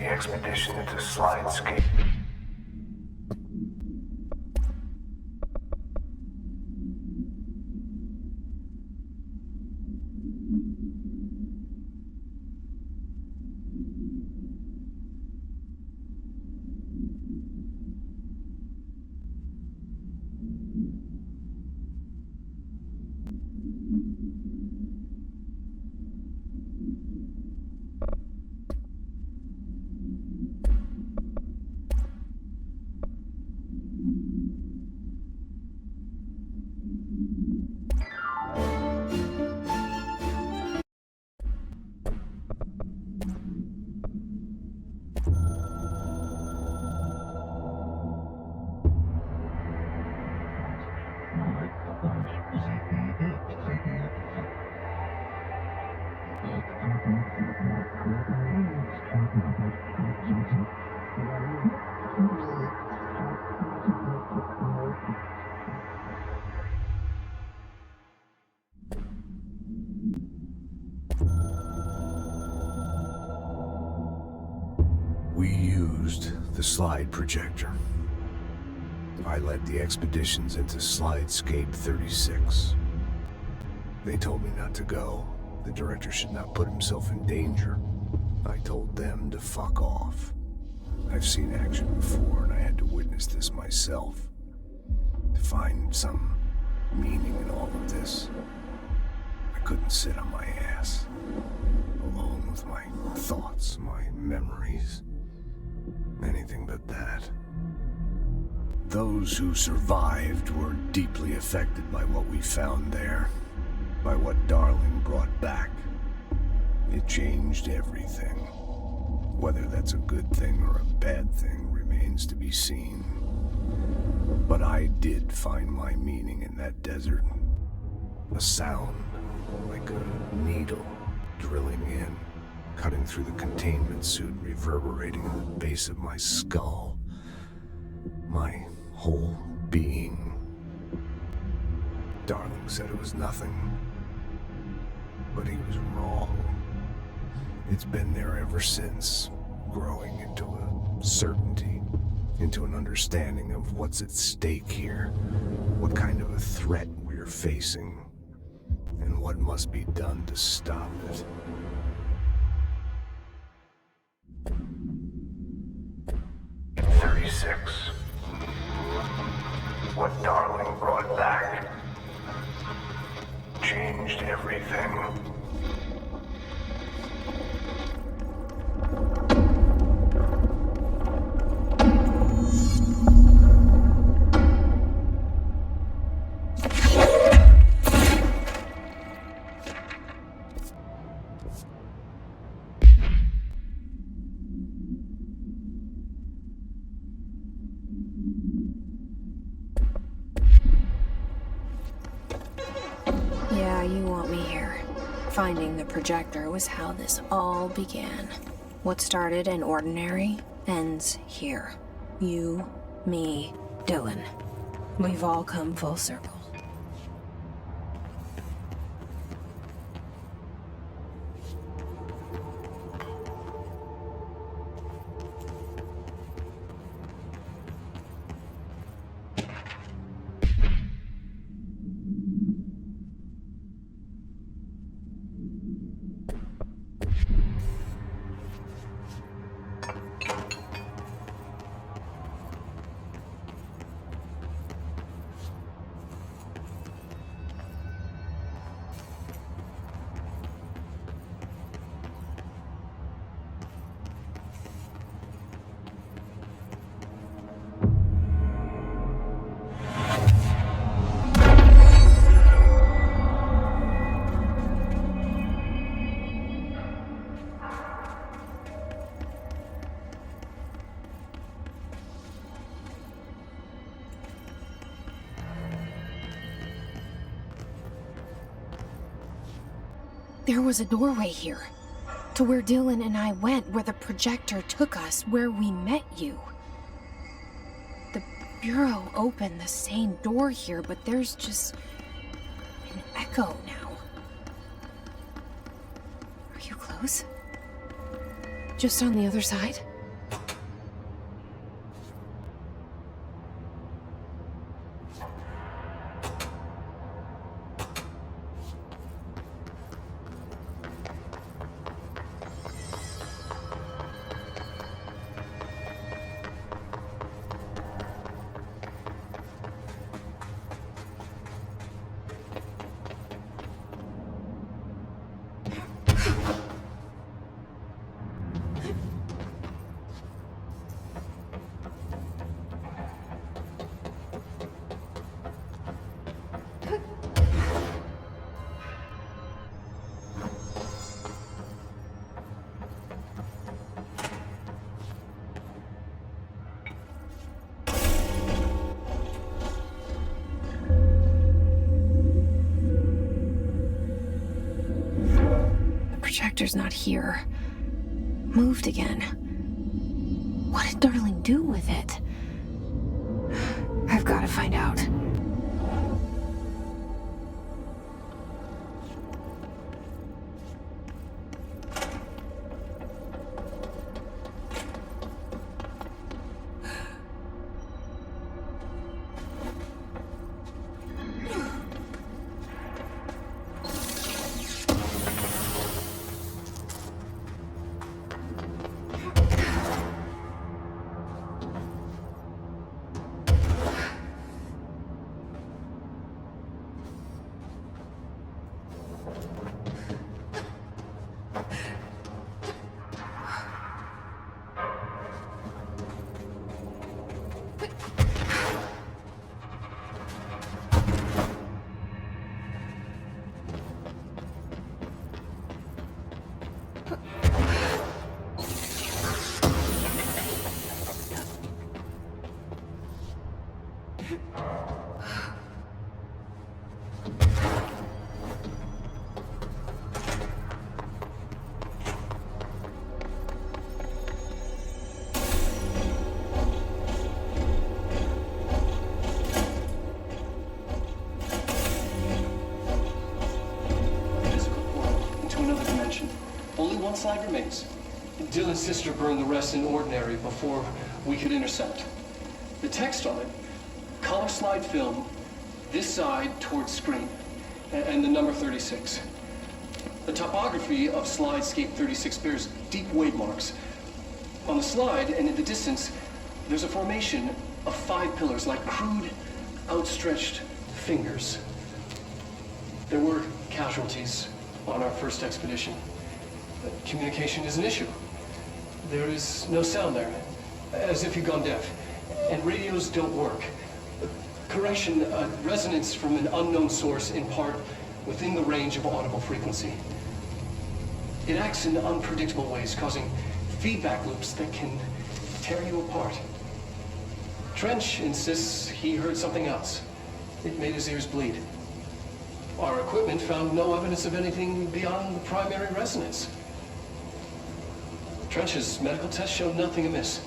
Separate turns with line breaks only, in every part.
the expedition into Slidescape. We used the slide projector. I led the expeditions into Slidescape 36. They told me not to go. The director should not put himself in danger. I told them to fuck off. I've seen action before, and I had to witness this myself. To find some meaning in all of this, I couldn't sit on my ass, alone with my thoughts, my memories. Anything but that. Those who survived were deeply affected by what we found there, by what Darling brought back. It changed everything. Whether that's a good thing or a bad thing remains to be seen. But I did find my meaning in that desert. A sound, like a needle drilling in, cutting through the containment suit, reverberating in the base of my skull. My whole being. Darling said it was nothing, but he was wrong. It's been there ever since, growing into a certainty, into an understanding of what's at stake here, what kind of a threat we're facing, and what must be done to stop it. What Darling brought back changed everything.
Yeah, you want me here. Finding the projector was how this all began. What started in ordinary ends here. You, me, Dylan. We've all come full circle. There was a doorway here, to where Dylan and I went, where the projector took us, where we met you. The Bureau opened the same door here, but there's just an echo now. Are you close? Just on the other side? projector's not here. Moved again. What did Darling do with it? I've got to find out.
Slide remains. Dylan's sister burned the rest in ordinary before we could intercept. The text on it, color slide film, this side towards screen, and the number 36. The topography of slidescape 36 bears deep wave marks. On the slide and in the distance, there's a formation of 5 pillars like crude, outstretched fingers. There were casualties on our first expedition. Communication is an issue. There is no sound there, as if you've gone deaf. And radios don't work. Correction, resonance from an unknown source in part within the range of audible frequency. It acts in unpredictable ways, causing feedback loops that can tear you apart. Trench insists he heard something else. It made his ears bleed. Our equipment found no evidence of anything beyond the primary resonance. Trench's medical tests showed nothing amiss.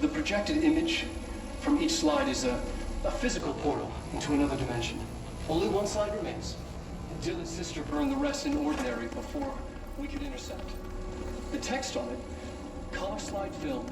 The projected image from each slide is a physical portal into another dimension. Only one slide remains. Dylan's sister burned the rest in ordinary before we could intercept. The text on it, color slide film.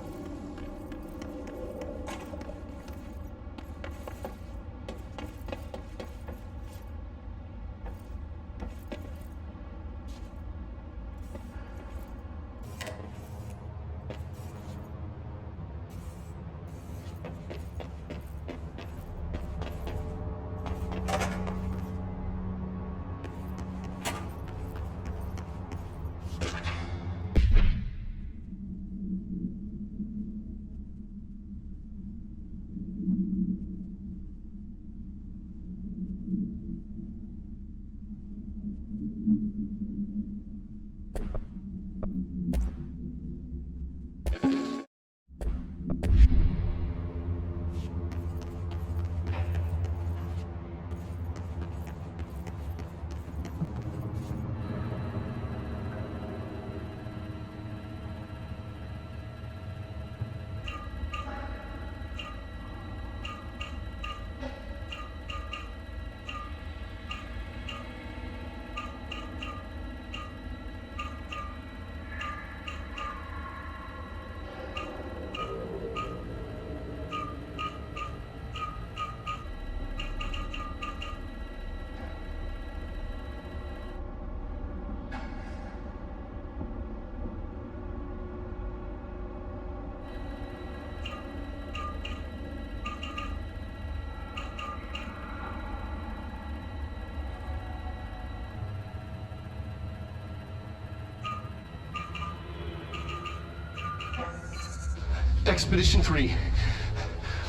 Expedition 3.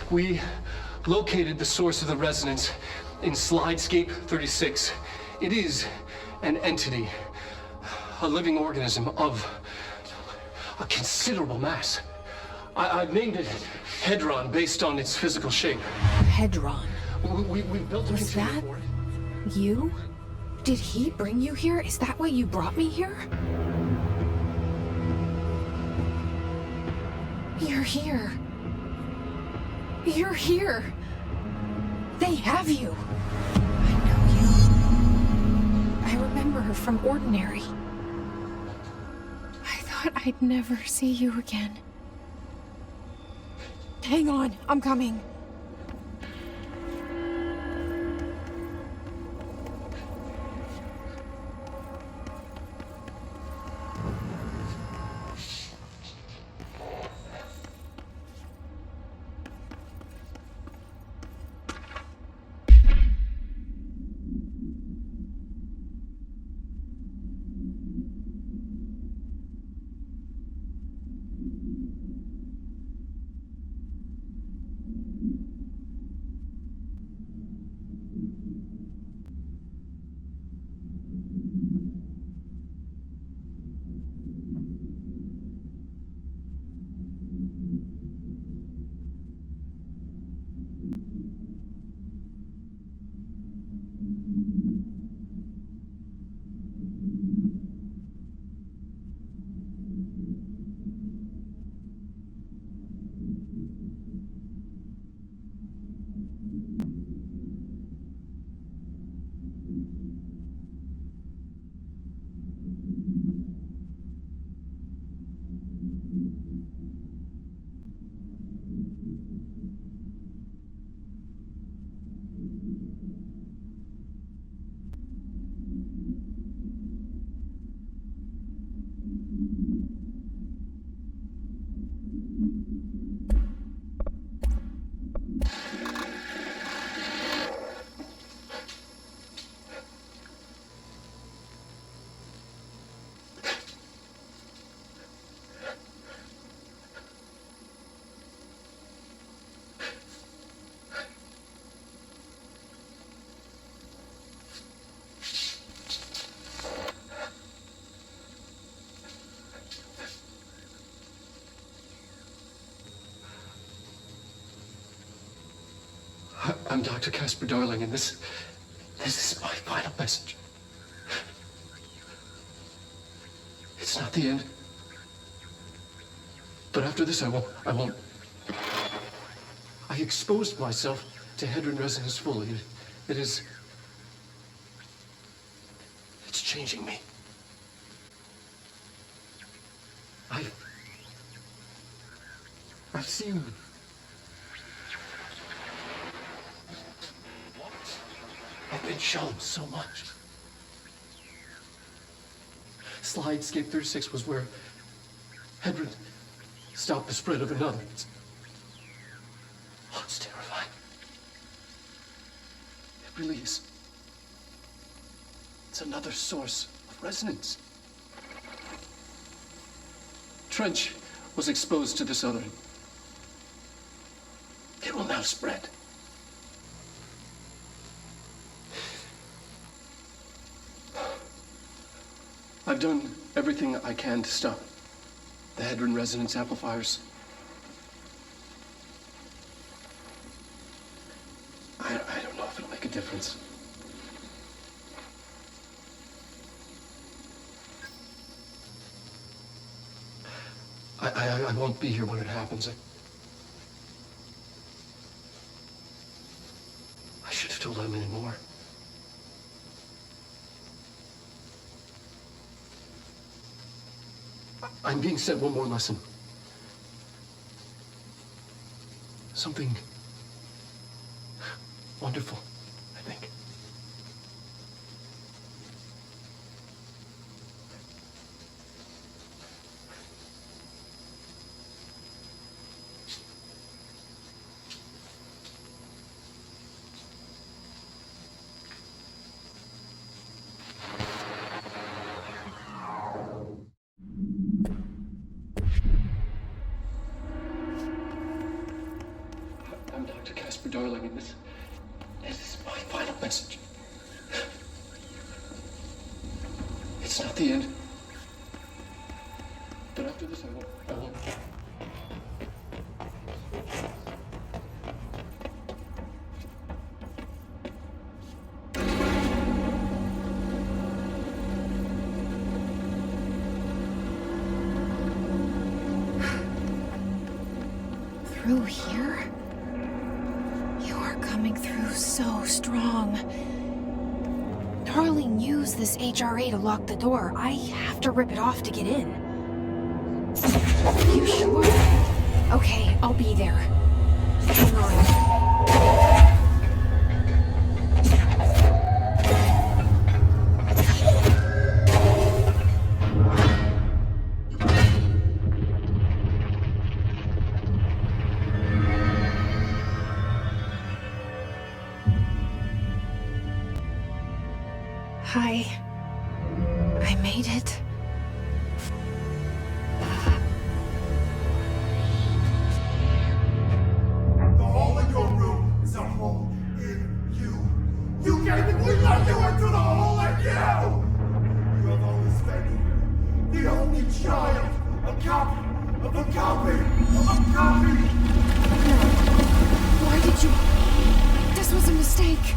We located the source of the resonance in Slidescape 36. It is an entity, a living organism of a considerable mass. I've named it Hedron based on its physical shape.
Hedron.
We built a
Was
container
that
for it.
you? Did he bring you here? Is that why you brought me here? You're here. You're here. They have you. I know you. I remember her from Ordinary. I thought I'd never see you again. Hang on, I'm coming.
I'm Dr. Casper Darling, and this is my final message. It's not the end. But after this, I won't. I exposed myself to Hedron resonance fully. It's changing me. I've seen. I've been shown so much. Slidescape 36 was where Hedron stopped the spread of another. It's terrifying. It really is. It's another source of resonance. Trench was exposed to this other. It will now spread. I've done everything I can to stop the Hedron resonance amplifiers. I don't know if it'll make a difference. I won't be here when it happens. I should have told him anymore. I'm being sent one more lesson. Something wonderful, I think. I'm Dr. Casper Darling, and this is my final message. It's not the end. But after this, I won't.
Through here? You are coming through so strong. Darling used this HRA to lock the door. I have to rip it off to get in. Are you sure? Okay, I'll be there. Hang on. Hi. I made it.
The hole in your room is a hole in you. You gave it, we let you into the hole in you! You have always been here. The only child. A copy of a copy of a copy.
No. Why did you... This was a mistake.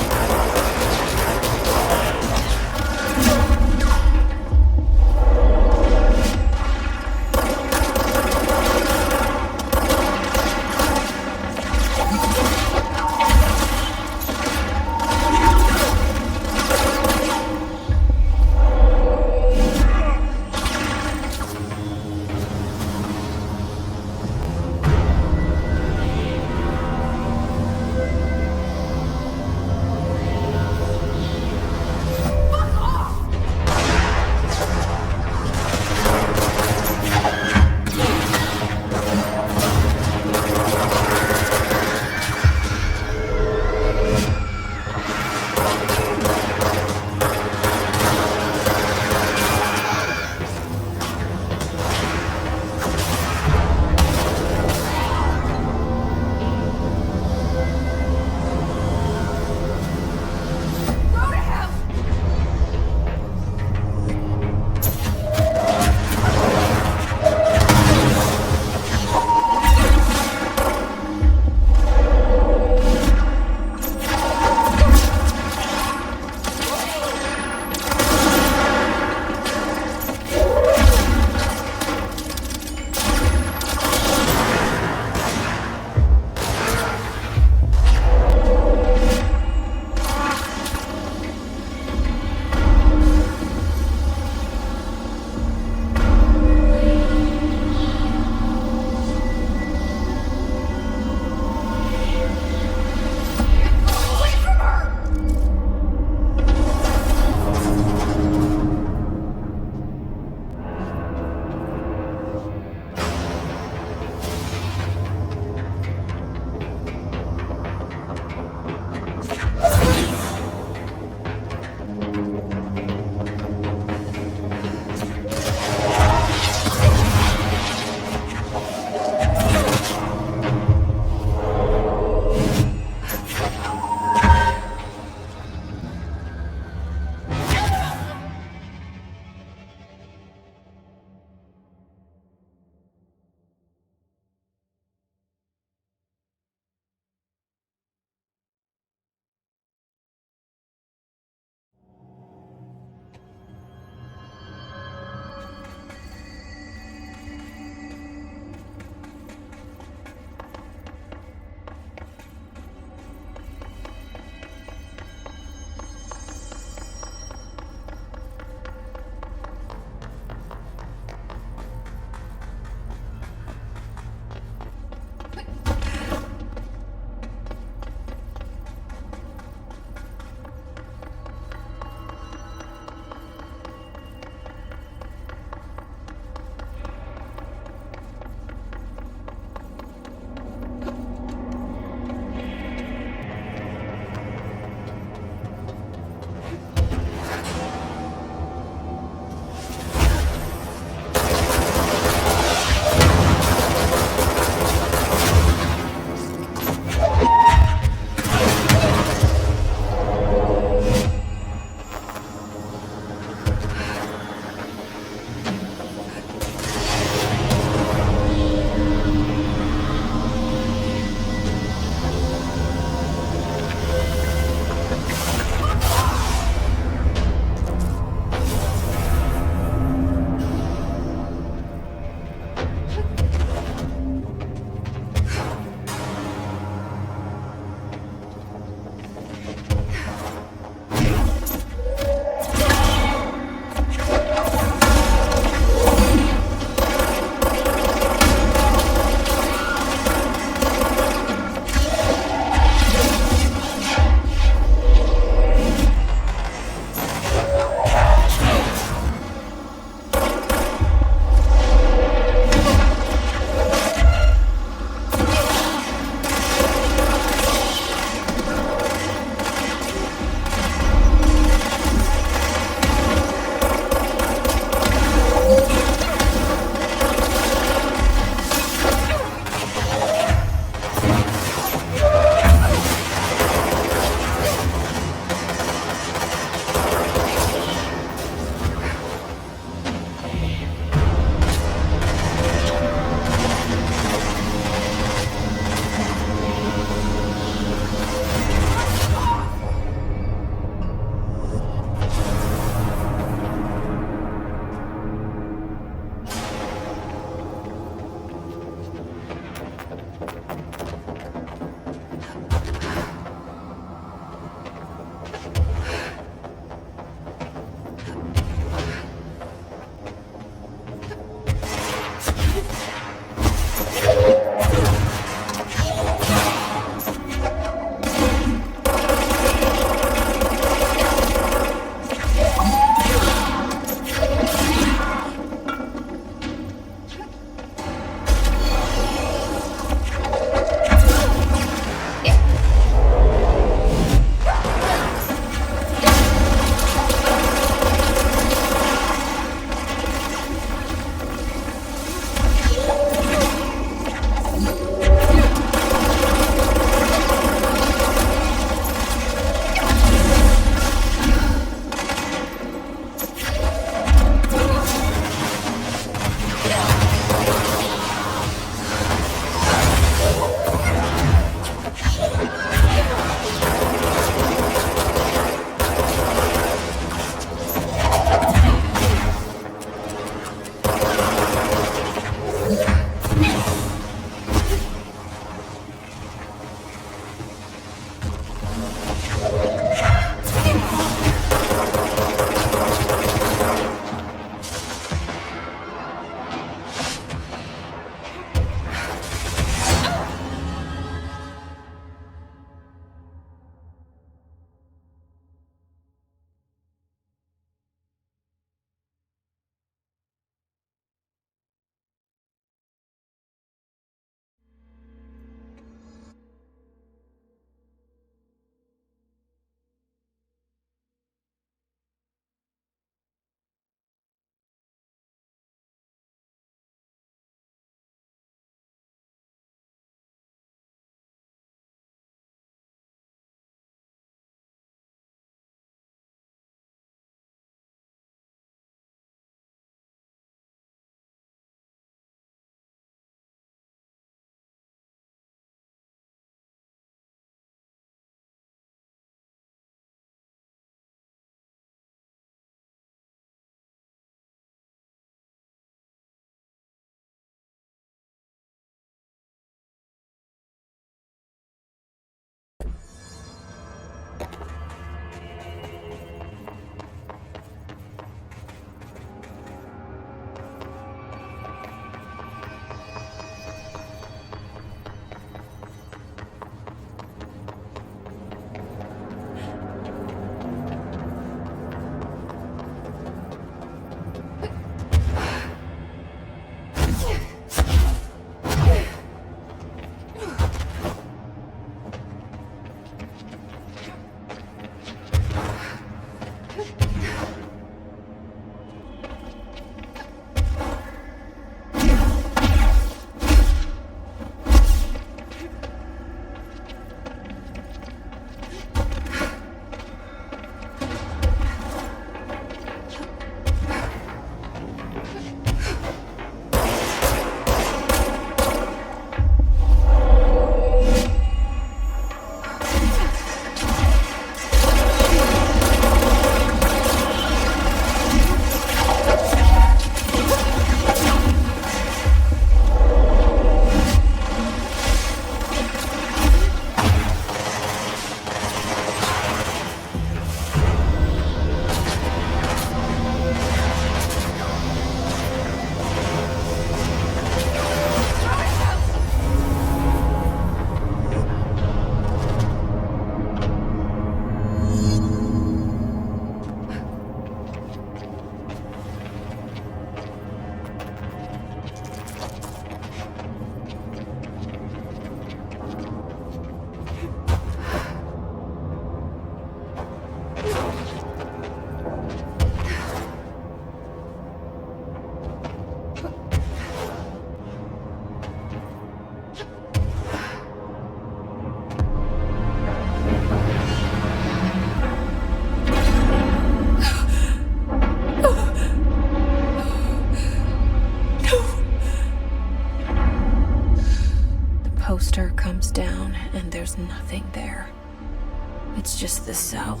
cell.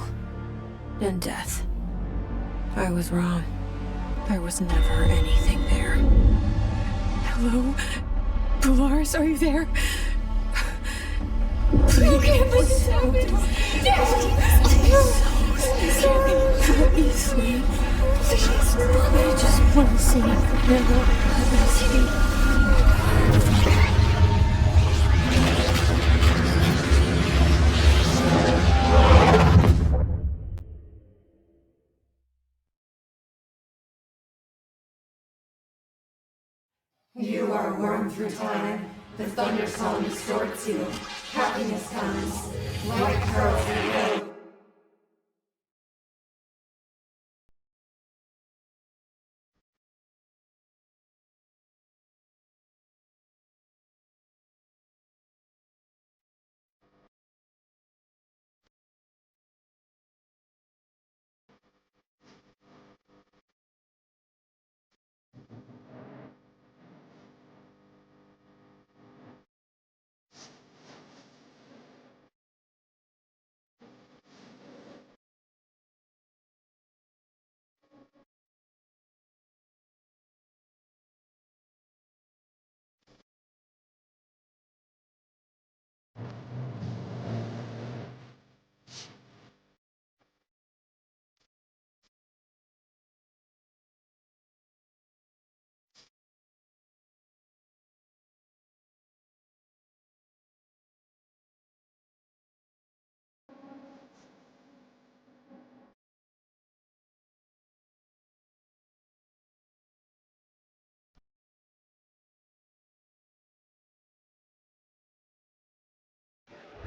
And death. I was wrong. There was never anything there. Hello? Polaris, are you there? Please. You can't let this happen. Please. Let me sleep. Please. I just want to sleep. Now, let me sleep.
You are a worm through time. The thunder song distorts you. Happiness comes. White pearls in the road.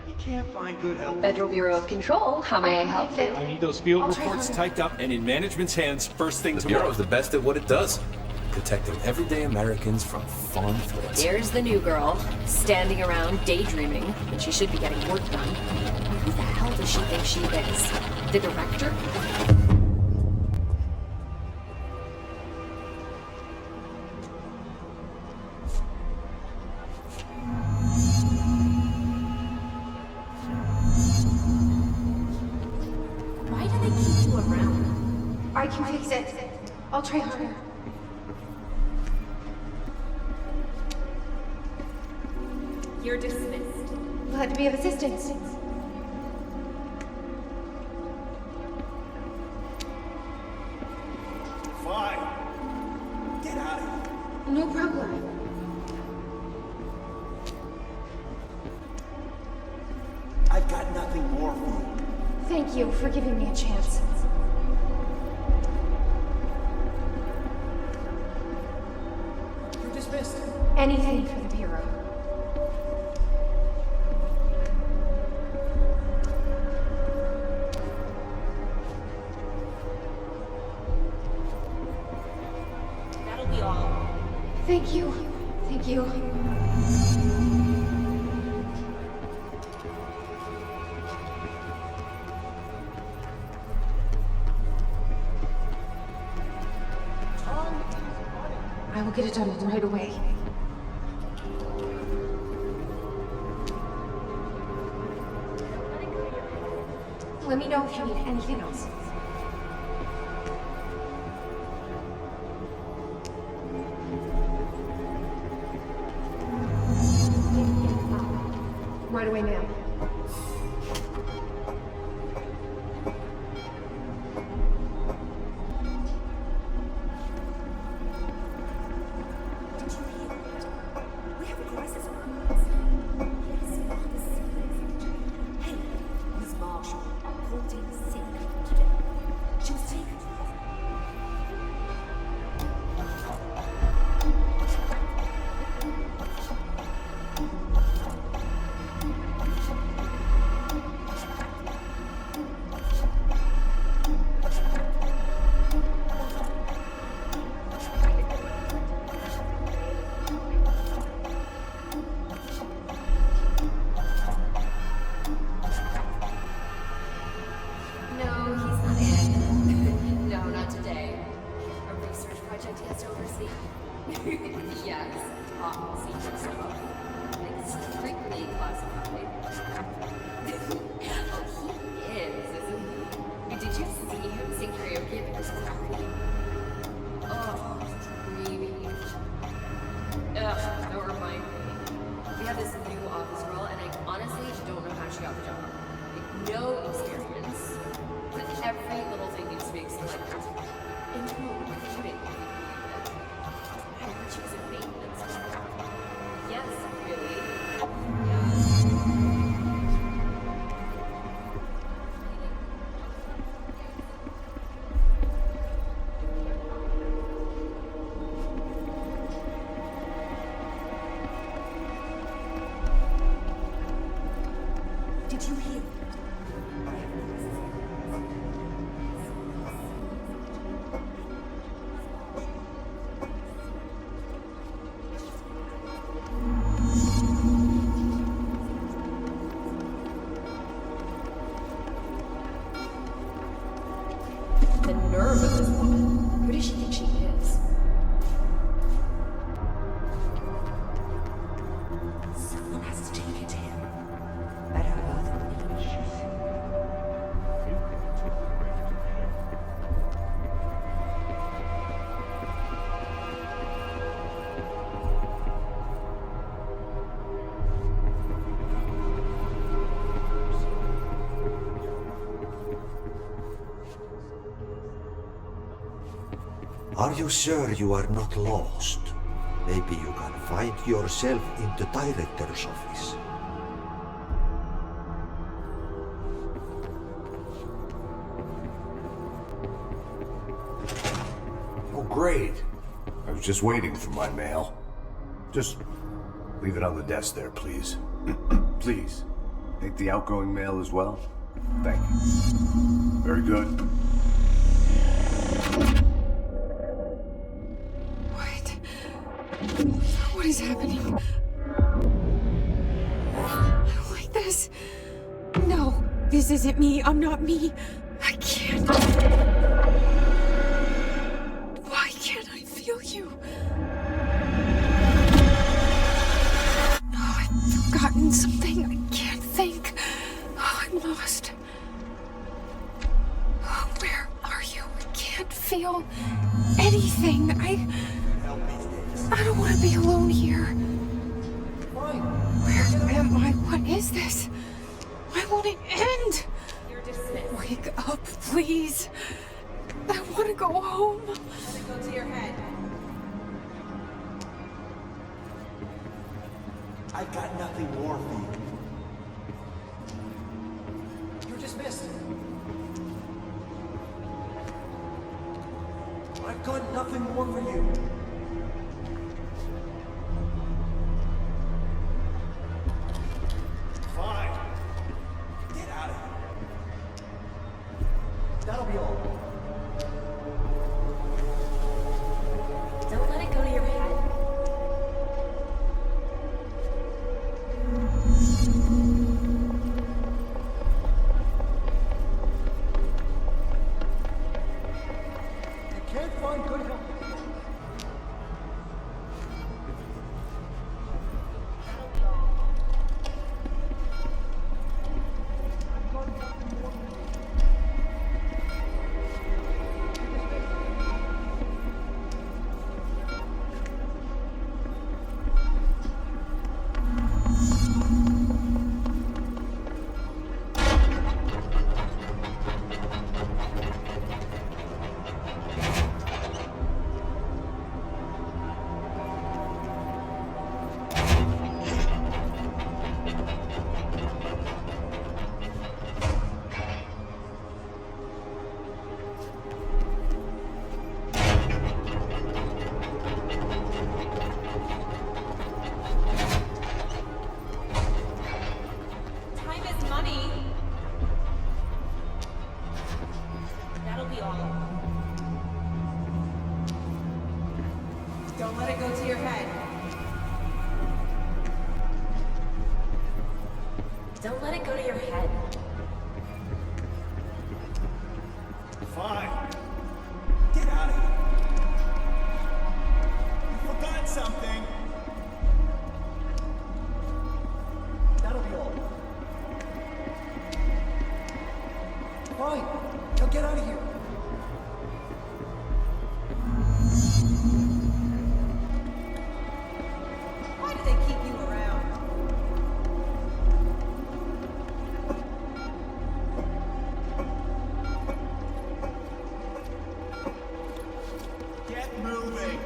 You can't find good help.
Federal Bureau of Control, how may I help you?
I need those field reports typed up and in management's hands first thing
The
tomorrow.
Bureau's the best at what it does. Protecting everyday Americans from foreign threats.
There's the new girl, standing around daydreaming when she should be getting work done. Who the hell does she think she is? The director? Why do they keep you around?
I can fix it. I'll try harder.
You're dismissed.
Glad to be of assistance.
Fine. Get out of here.
No problem.
I've got nothing more for you.
Thank you for giving me a chance.
You're dismissed.
Anything for the Bureau.
That'll be all.
Thank you. Thank you. I will get it done right away. Let me know if you need anything else. Right away, ma'am.
We have a crisis on our hands. Yes, all the secrets. Hey, Miss Marshall, Courtney is sick today. She was taken to hospital.
No, he's not in. No, not today. A research project he has to oversee. Yes, top secret stuff. Like strictly classified. Oh, he is, isn't The nerve of this woman. Who does she think she is?
Someone has to take it to him. Better go than me.
Are you sure you are not lost? Maybe you can find yourself in the director's office.
Oh, great. I was just waiting for my mail. Just leave it on the desk there, please. Please. Take the outgoing mail as well. Thank you. Very good.
What is happening? I don't like this. No, this isn't me. I'm not me. I can't. Why can't I feel you? Oh, I've forgotten something. I can't think. Oh, I'm lost. Oh, where are you? I can't feel anything. I don't want to be alone here. Where am I? What is this? Why won't it end?
You're dismissed.
Wake up, please. I want to go home.
Let it go to your head.
I've got nothing more for you. You're dismissed. I've got nothing more for you. Fine. Get out of here. That'll be all.
Don't let it go to your head.
You can't find good help.
Time is money. That'll be all. Don't let it go to your head. Don't let it go to your head.
Fine. Get out of here. You forgot something. That'll be all. Fine. Now get out of here.
Why do they keep you around?
Get moving.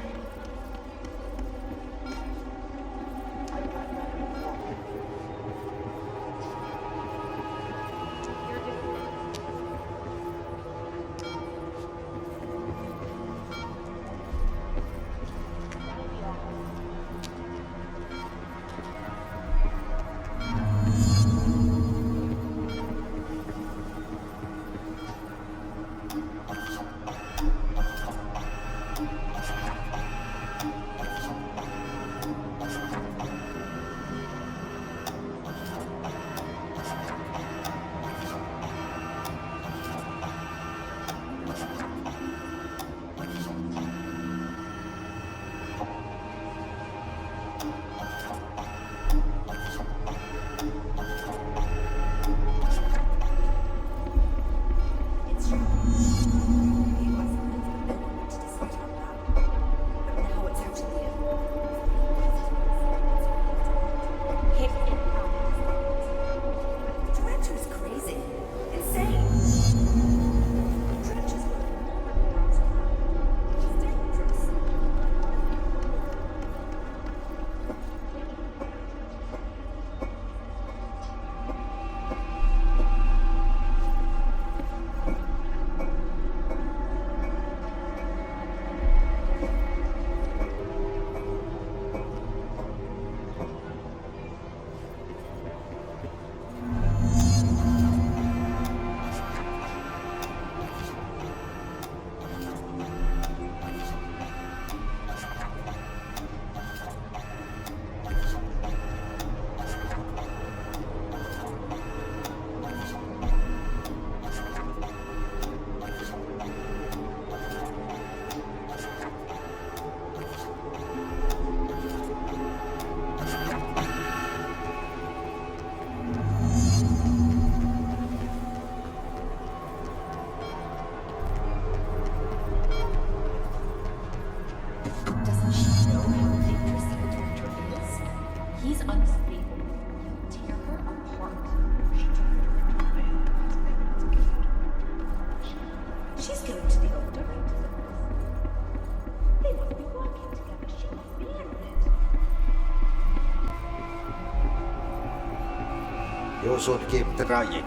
You should keep trying.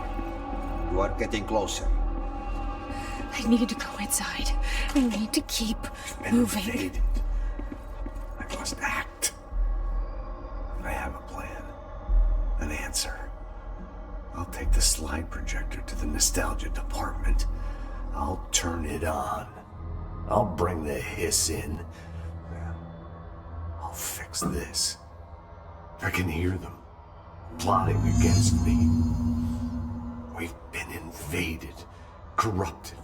You are getting closer.
I need to go inside. I need to keep moving.
Invaded. I must act. I have a plan. An answer. I'll take the slide projector to the nostalgia department. I'll turn it on. I'll bring the hiss in. I'll fix this. I can hear them plotting against me. We've been invaded, corrupted.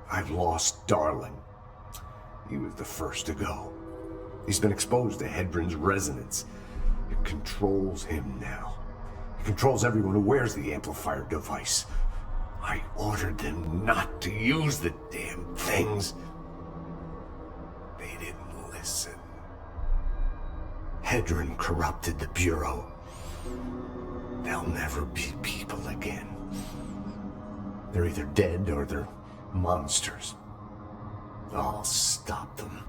I've lost Darling. He was the first to go. He's been exposed to Hedron's resonance. It controls him now. It controls everyone who wears the amplifier device. I ordered them not to use the damn things. They didn't listen. Hedron corrupted the Bureau. They'll never be people again. They're either dead or they're monsters. I'll stop them.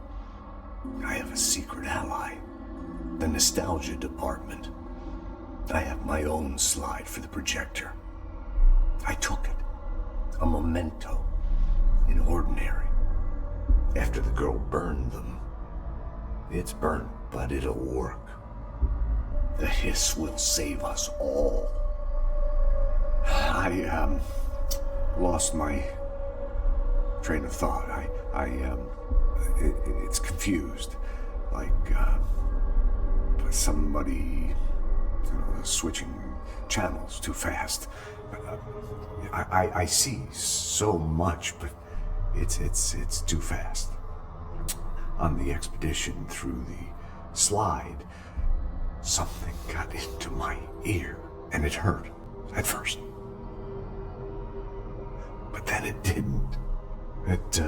I have a secret ally. The nostalgia department. I have my own slide for the projector. I took it. A memento. In ordinary. After the girl burned them. It's burnt, but it'll work. The hiss will save us all. I lost my train of thought. It's confused. Like, somebody switching channels too fast. I see so much, but it's too fast. On the expedition through the slide, something got into my ear, and it hurt at first. But then it didn't. It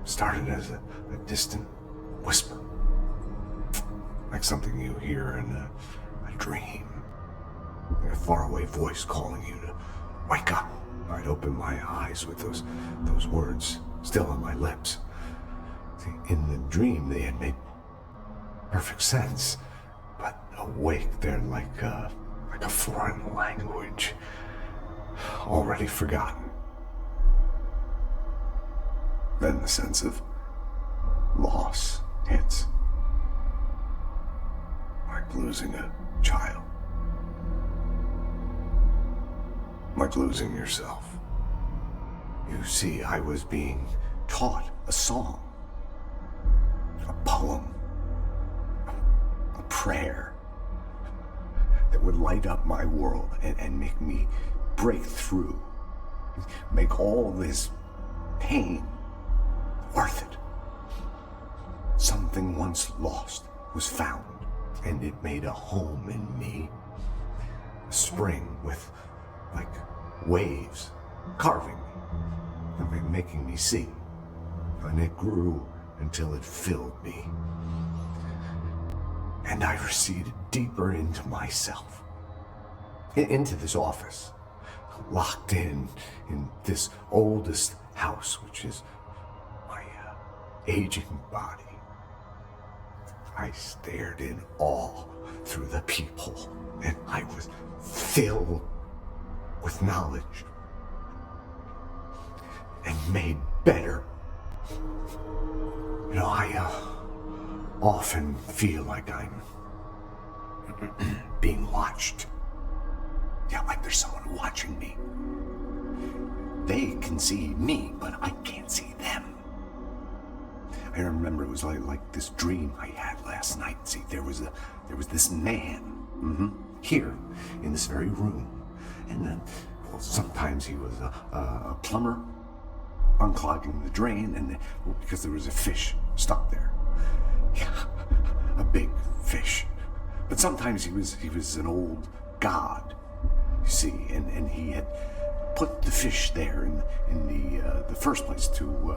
started as a distant whisper, like something you hear in a dream. A faraway voice calling you to wake up. I'd open my eyes with those words still on my lips. See, in the dream they had made perfect sense, but awake they're like a foreign language, already forgotten. Then the sense of loss hits, like losing a child. Like losing yourself. You see, I was being taught a song, a poem, a prayer that would light up my world and make me break through, make all this pain worth it. Something once lost was found, and it made a home in me. A spring with, like, waves carving me, making me see. And it grew until it filled me. And I receded deeper into myself, into this office, locked in this oldest house, which is my aging body. I stared in awe through the people, and I was filled with knowledge and made better. You know, I often feel like I'm being watched. Yeah, like there's someone watching me. They can see me, but I can't see them. I remember it was like this dream I had last night. See, there was this man, here in this very room. And then, well, sometimes he was a plumber unclogging the drain, and because there was a fish stuck there. Yeah, a big fish. But sometimes he was an old god, you see, and he had put the fish there in the first place to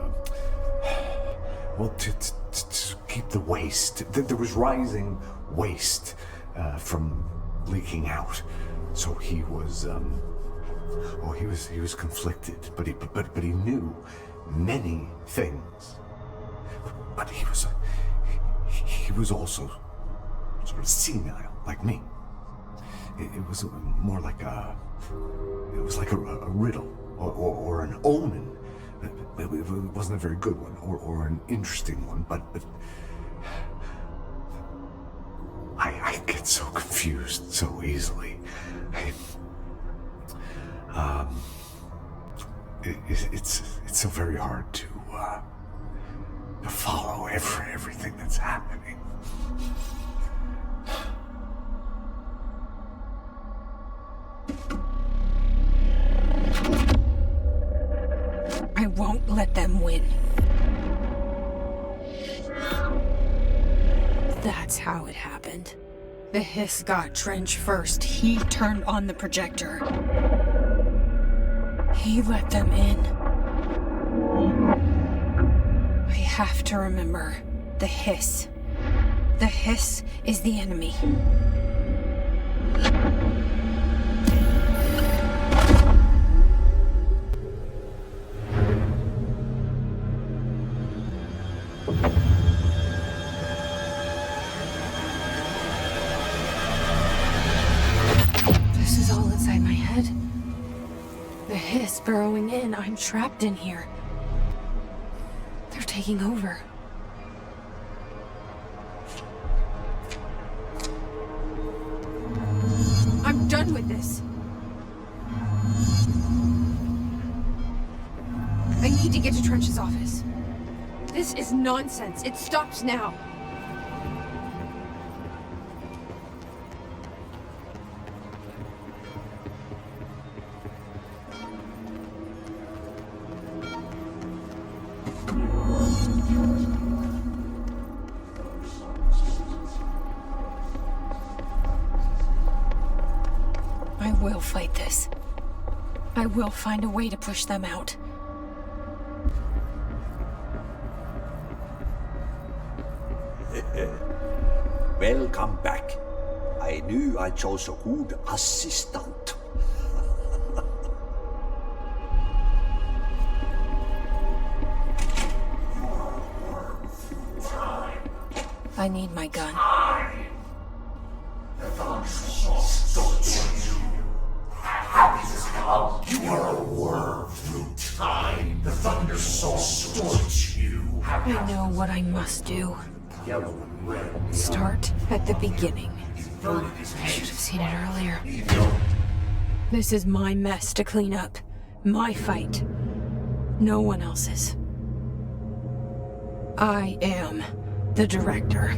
keep the waste. There was rising waste from leaking out. So he was conflicted, but he knew many things. But he was also sort of senile, like me. It was more like a... It was like a riddle, or an omen. It wasn't a very good one, or an interesting one, but I get so confused so easily. It's so very hard to follow everything that's happening.
I won't let them win. That's how it happened. The hiss got Trench first. He turned on the projector. He let them in. I have to remember the hiss. The hiss is the enemy. This is all inside my head. The hiss burrowing in. I'm trapped in here. They're taking over. I'm done with this. I need to get to Trench's office. This is nonsense. It stops now. I will fight this. I will find a way to push them out.
Welcome back. I knew I chose a good assistant.
I need my gun.
The thunder starts you. Happiness comes. You are a worm through time. The thunder starts you.
I know what I must do. Start at the beginning. I should have seen it earlier. This is my mess to clean up. My fight. No one else's. I am the director.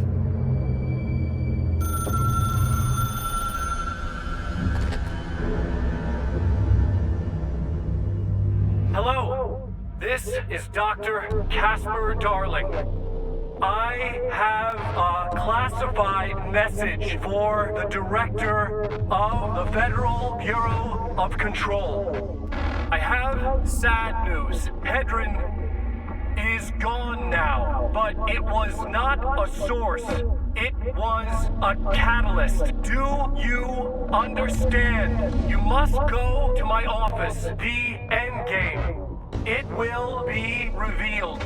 Hello, this is Dr. Casper Darling. I have a classified message for the director of the Federal Bureau of Control. I have sad news. Hedron is gone now, but it was not a source. It was a catalyst. Do you understand? You must go to my office, the Endgame. It will be revealed.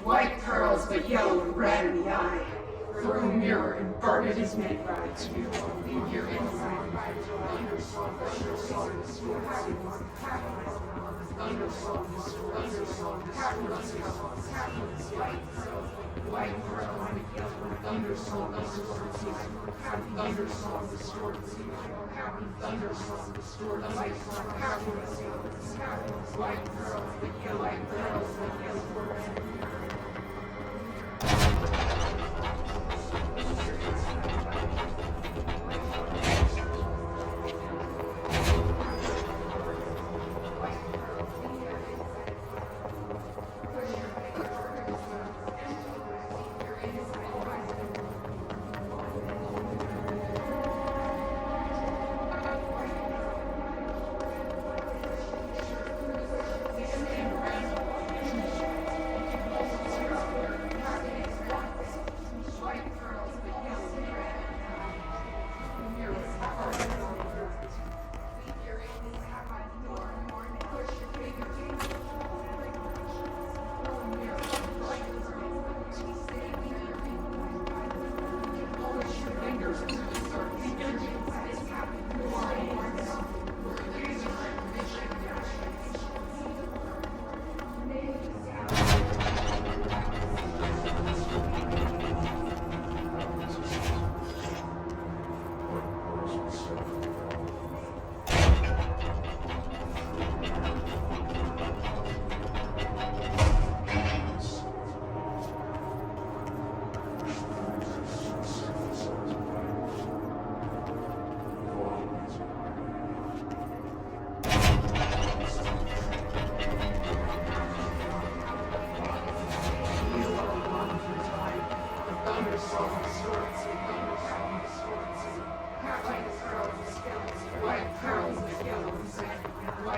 White curls, but yellow and red in the eye. Through a mirror and burn it as many rides. Leave your inside. White curls, but yellow and thunderstorm distorts you. Thunderstorm distorts you. Thunderstorm distorts you. White curls, but yellow.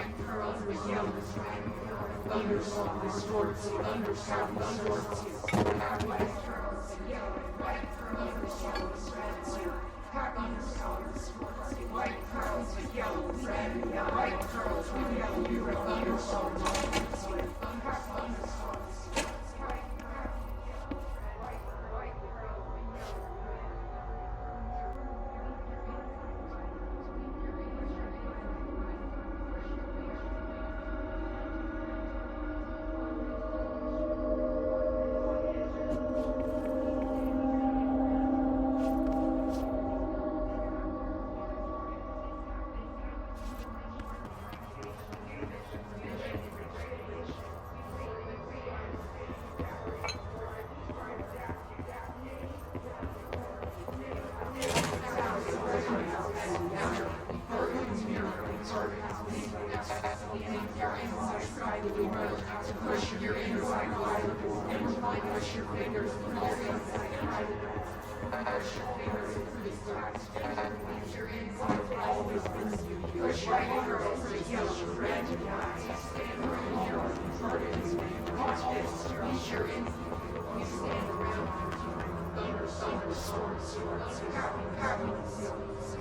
white pearls with yellow string. Thunderstorm distorts you, thunderstorm distorts you. White pearls with yellow, white pearls with yellow strands you. Thunderstorm distorts you, white pearls with yellow, red, white pearls with yellow. You were thunderstorm distorts you. Thunderstorm distorts you.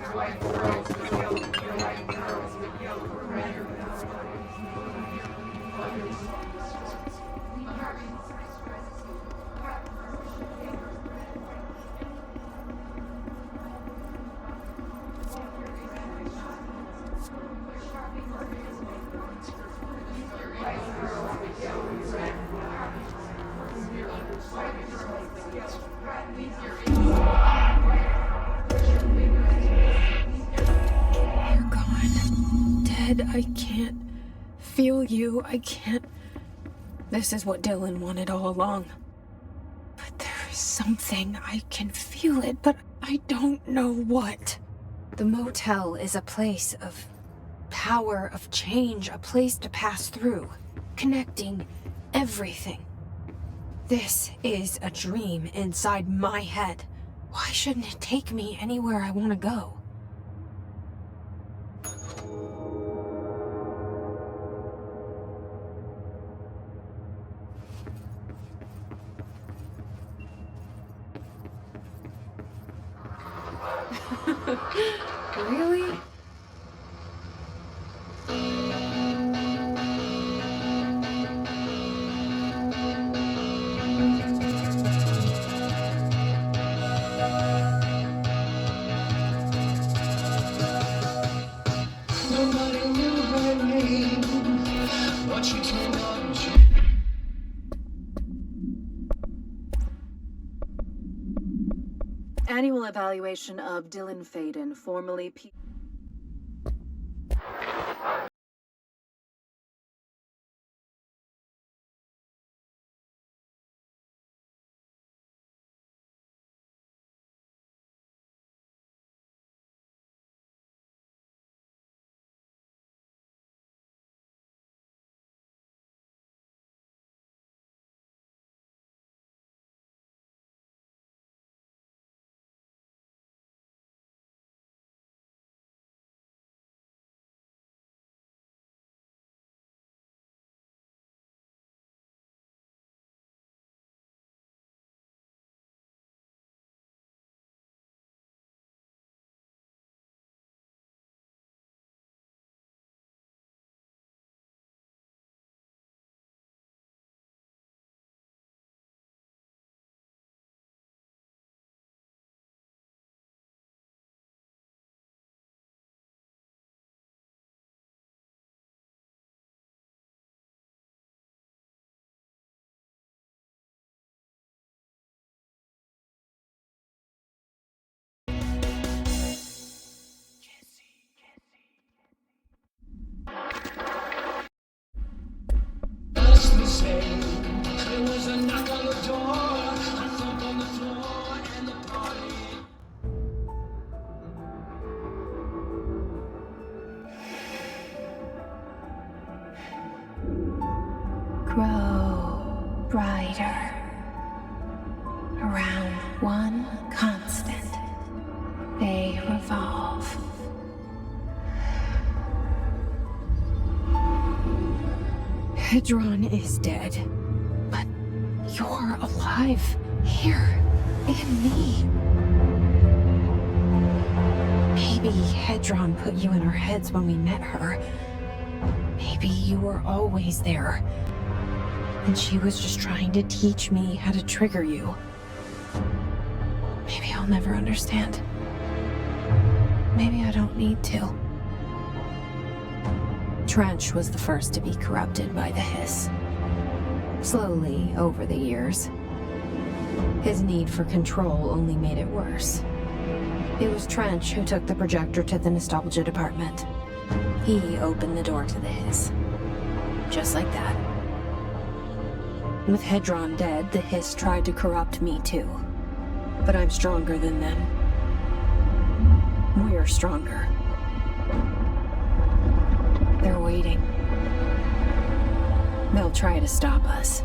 White pearls with yellow, red, white pearls with yellow, red.
I can't feel you. I can't. This is what Dylan wanted all along. But there is something. I can feel it, but I don't know what. The motel is a place of power, of change, a place to pass through, connecting everything. This is a dream inside my head. Why shouldn't it take me anywhere I want to go? Really?
Nobody knew her name, but she came on.
Annual evaluation of Dylan Faden, formerly P.
There was a knock on the door, a thump on the floor, and the party.
Grow brighter around one constant. They revolve. Hedron is dead. But you're alive here in me. Maybe Hedron put you in our heads when we met her. Maybe you were always there. And she was just trying to teach me how to trigger you. Maybe I'll never understand. Maybe I don't need to. Trench was the first to be corrupted by the hiss. Slowly, over the years. His need for control only made it worse. It was Trench who took the projector to the nostalgia department. He opened the door to the hiss. Just like that. With Hedron dead, the hiss tried to corrupt me too. But I'm stronger than them. We're stronger. They're waiting. They'll try to stop us.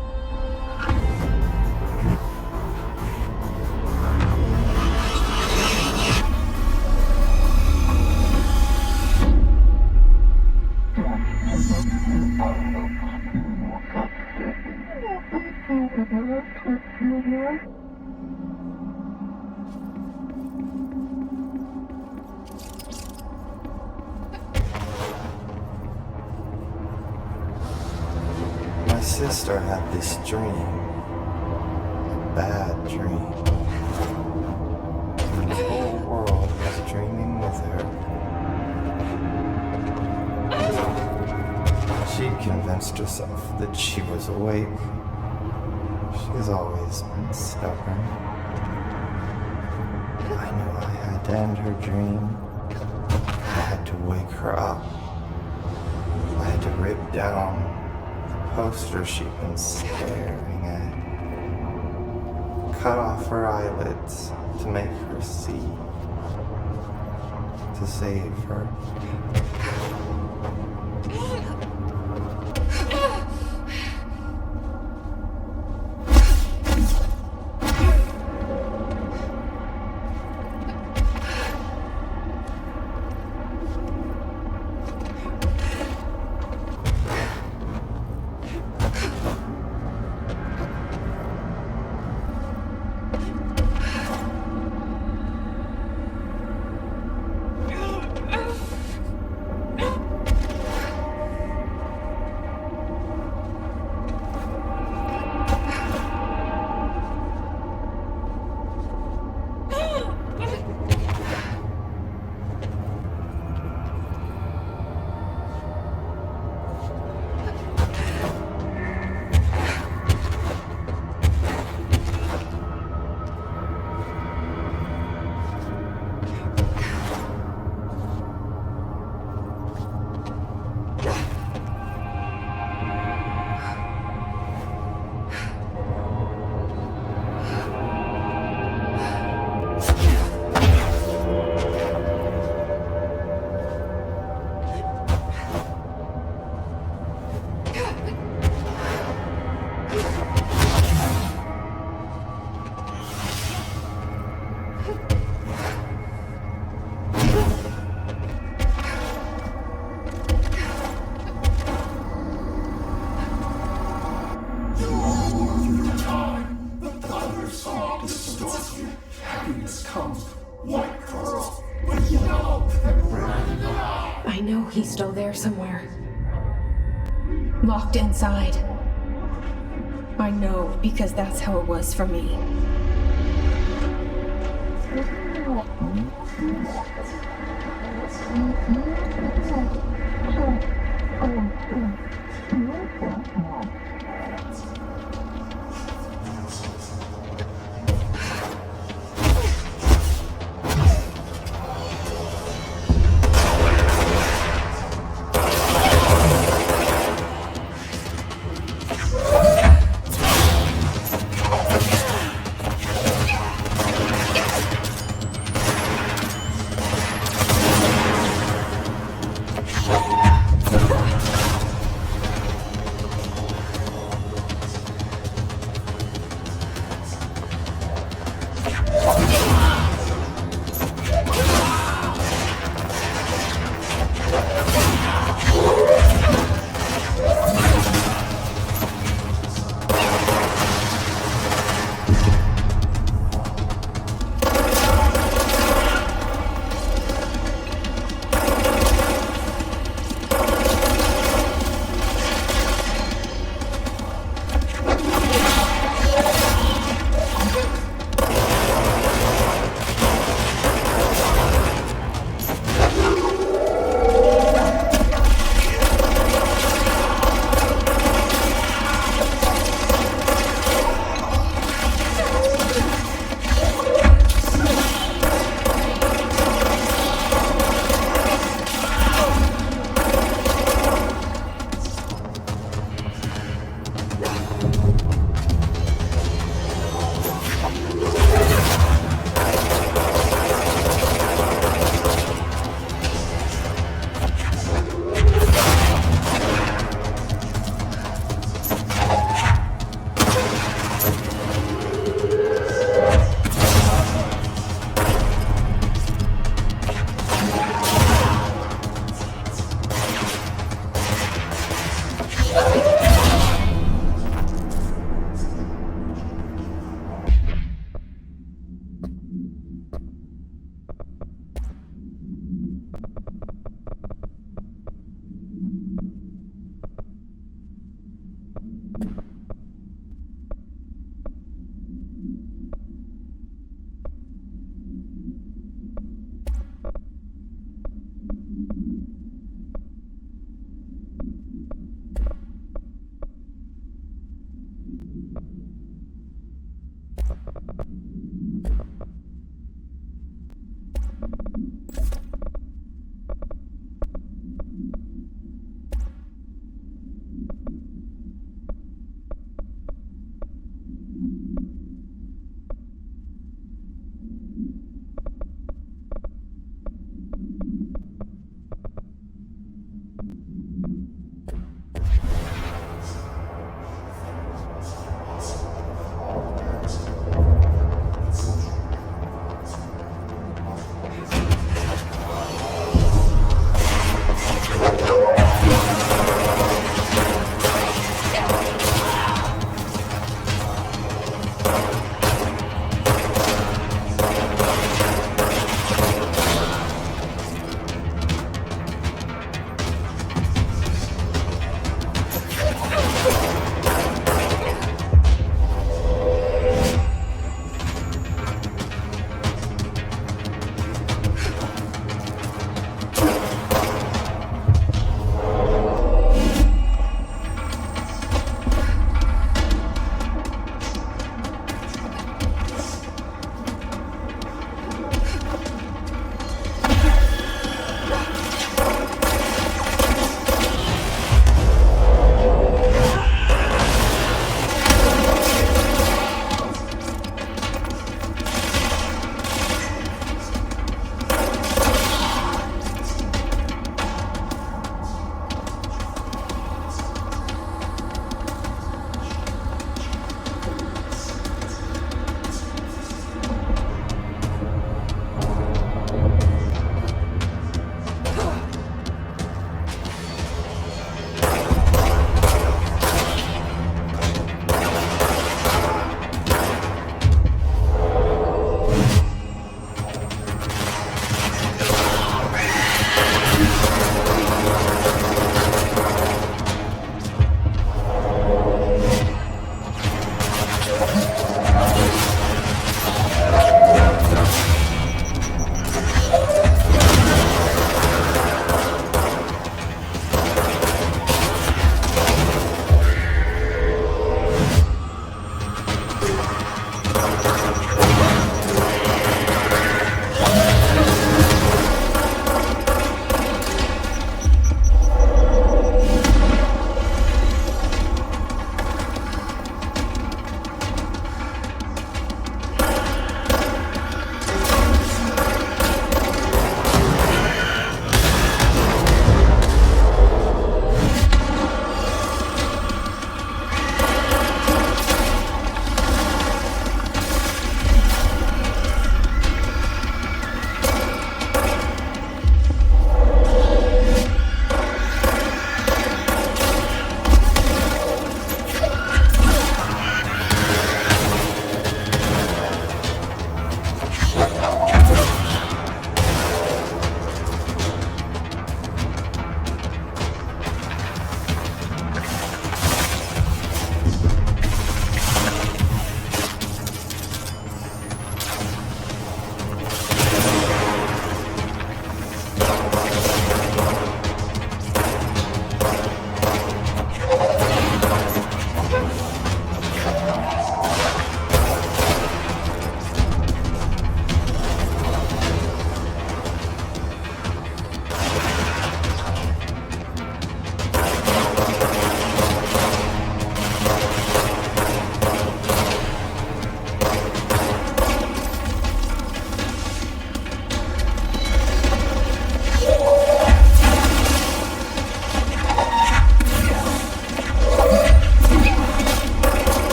My sister had this dream. A bad dream. And the whole world was dreaming with her. She convinced herself that she was awake. She's always been stubborn. I knew I had to end her dream. I had to wake her up. I had to rip down the poster she'd been staring at. Cut off her eyelids to make her see. To save her.
He's still there somewhere. Locked inside. I know, because that's how it was for me.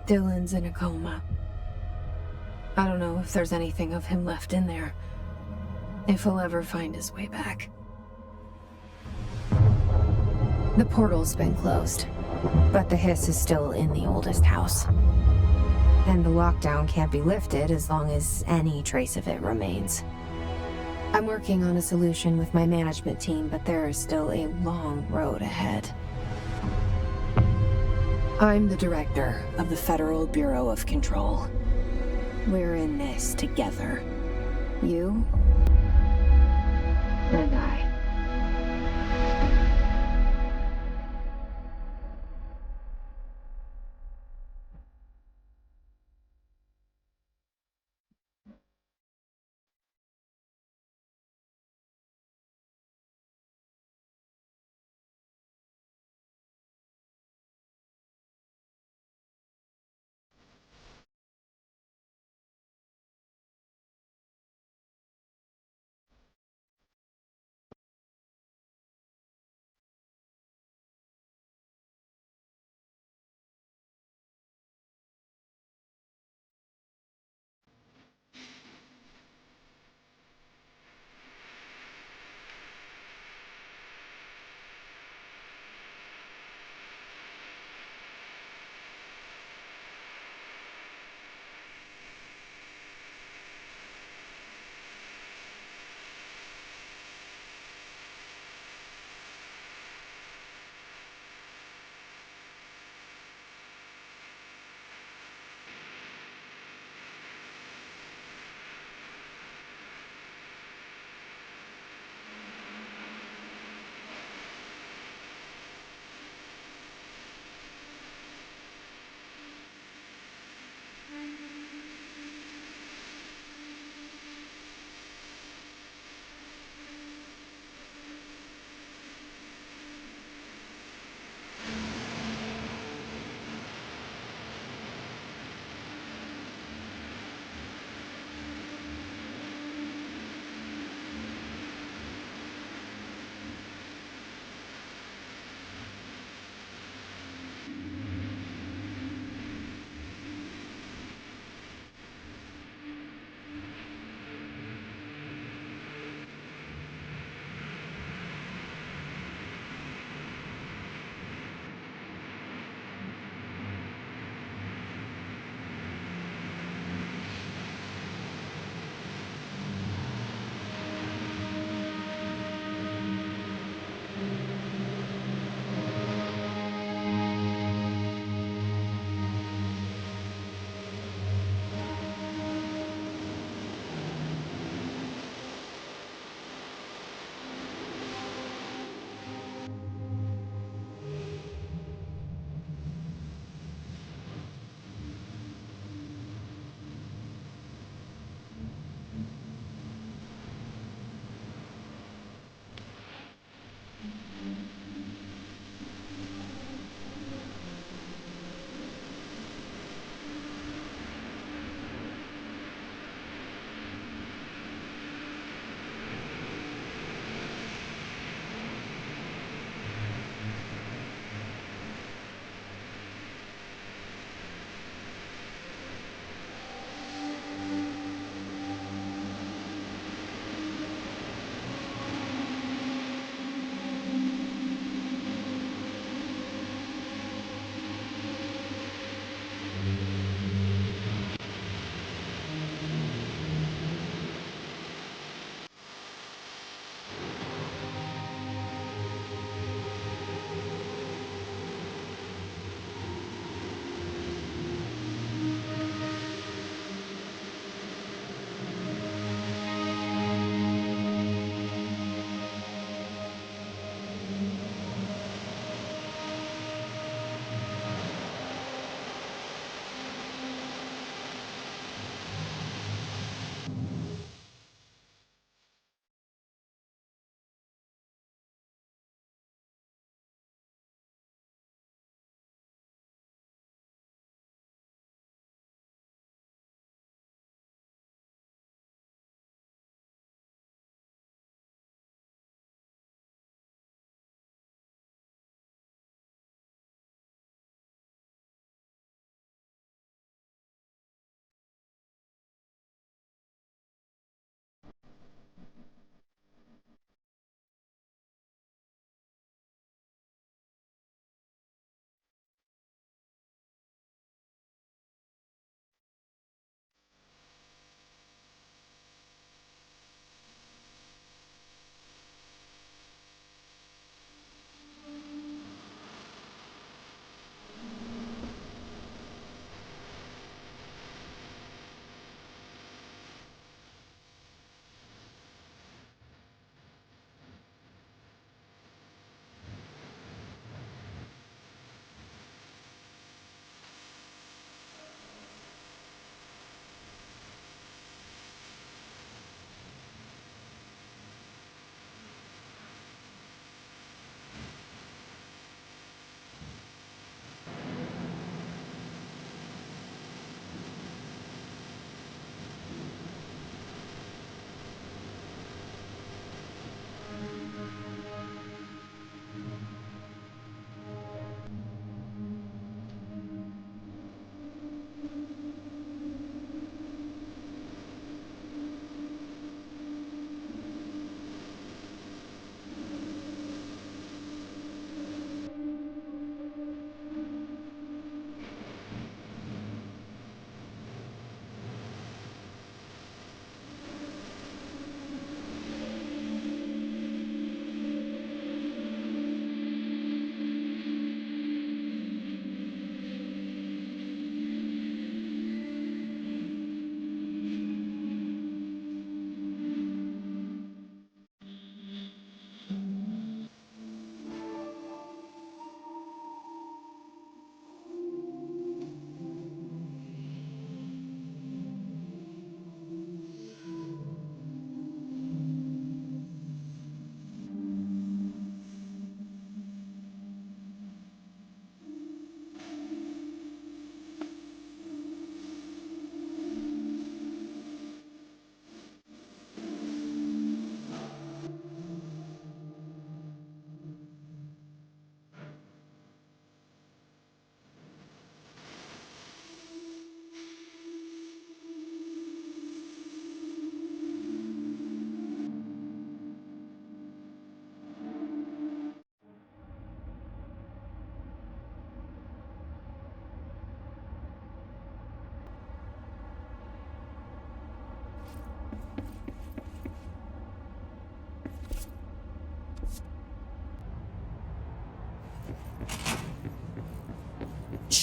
Dylan's in a coma. I don't know if there's anything of him left in there. If he'll ever find his way back. The portal's been closed, but the hiss is still in the oldest house. And the lockdown can't be lifted as long as any trace of it remains. I'm working on a solution with my management team, but there is still a long road ahead. I'm the director of the Federal Bureau of Control. We're in this together. You and I.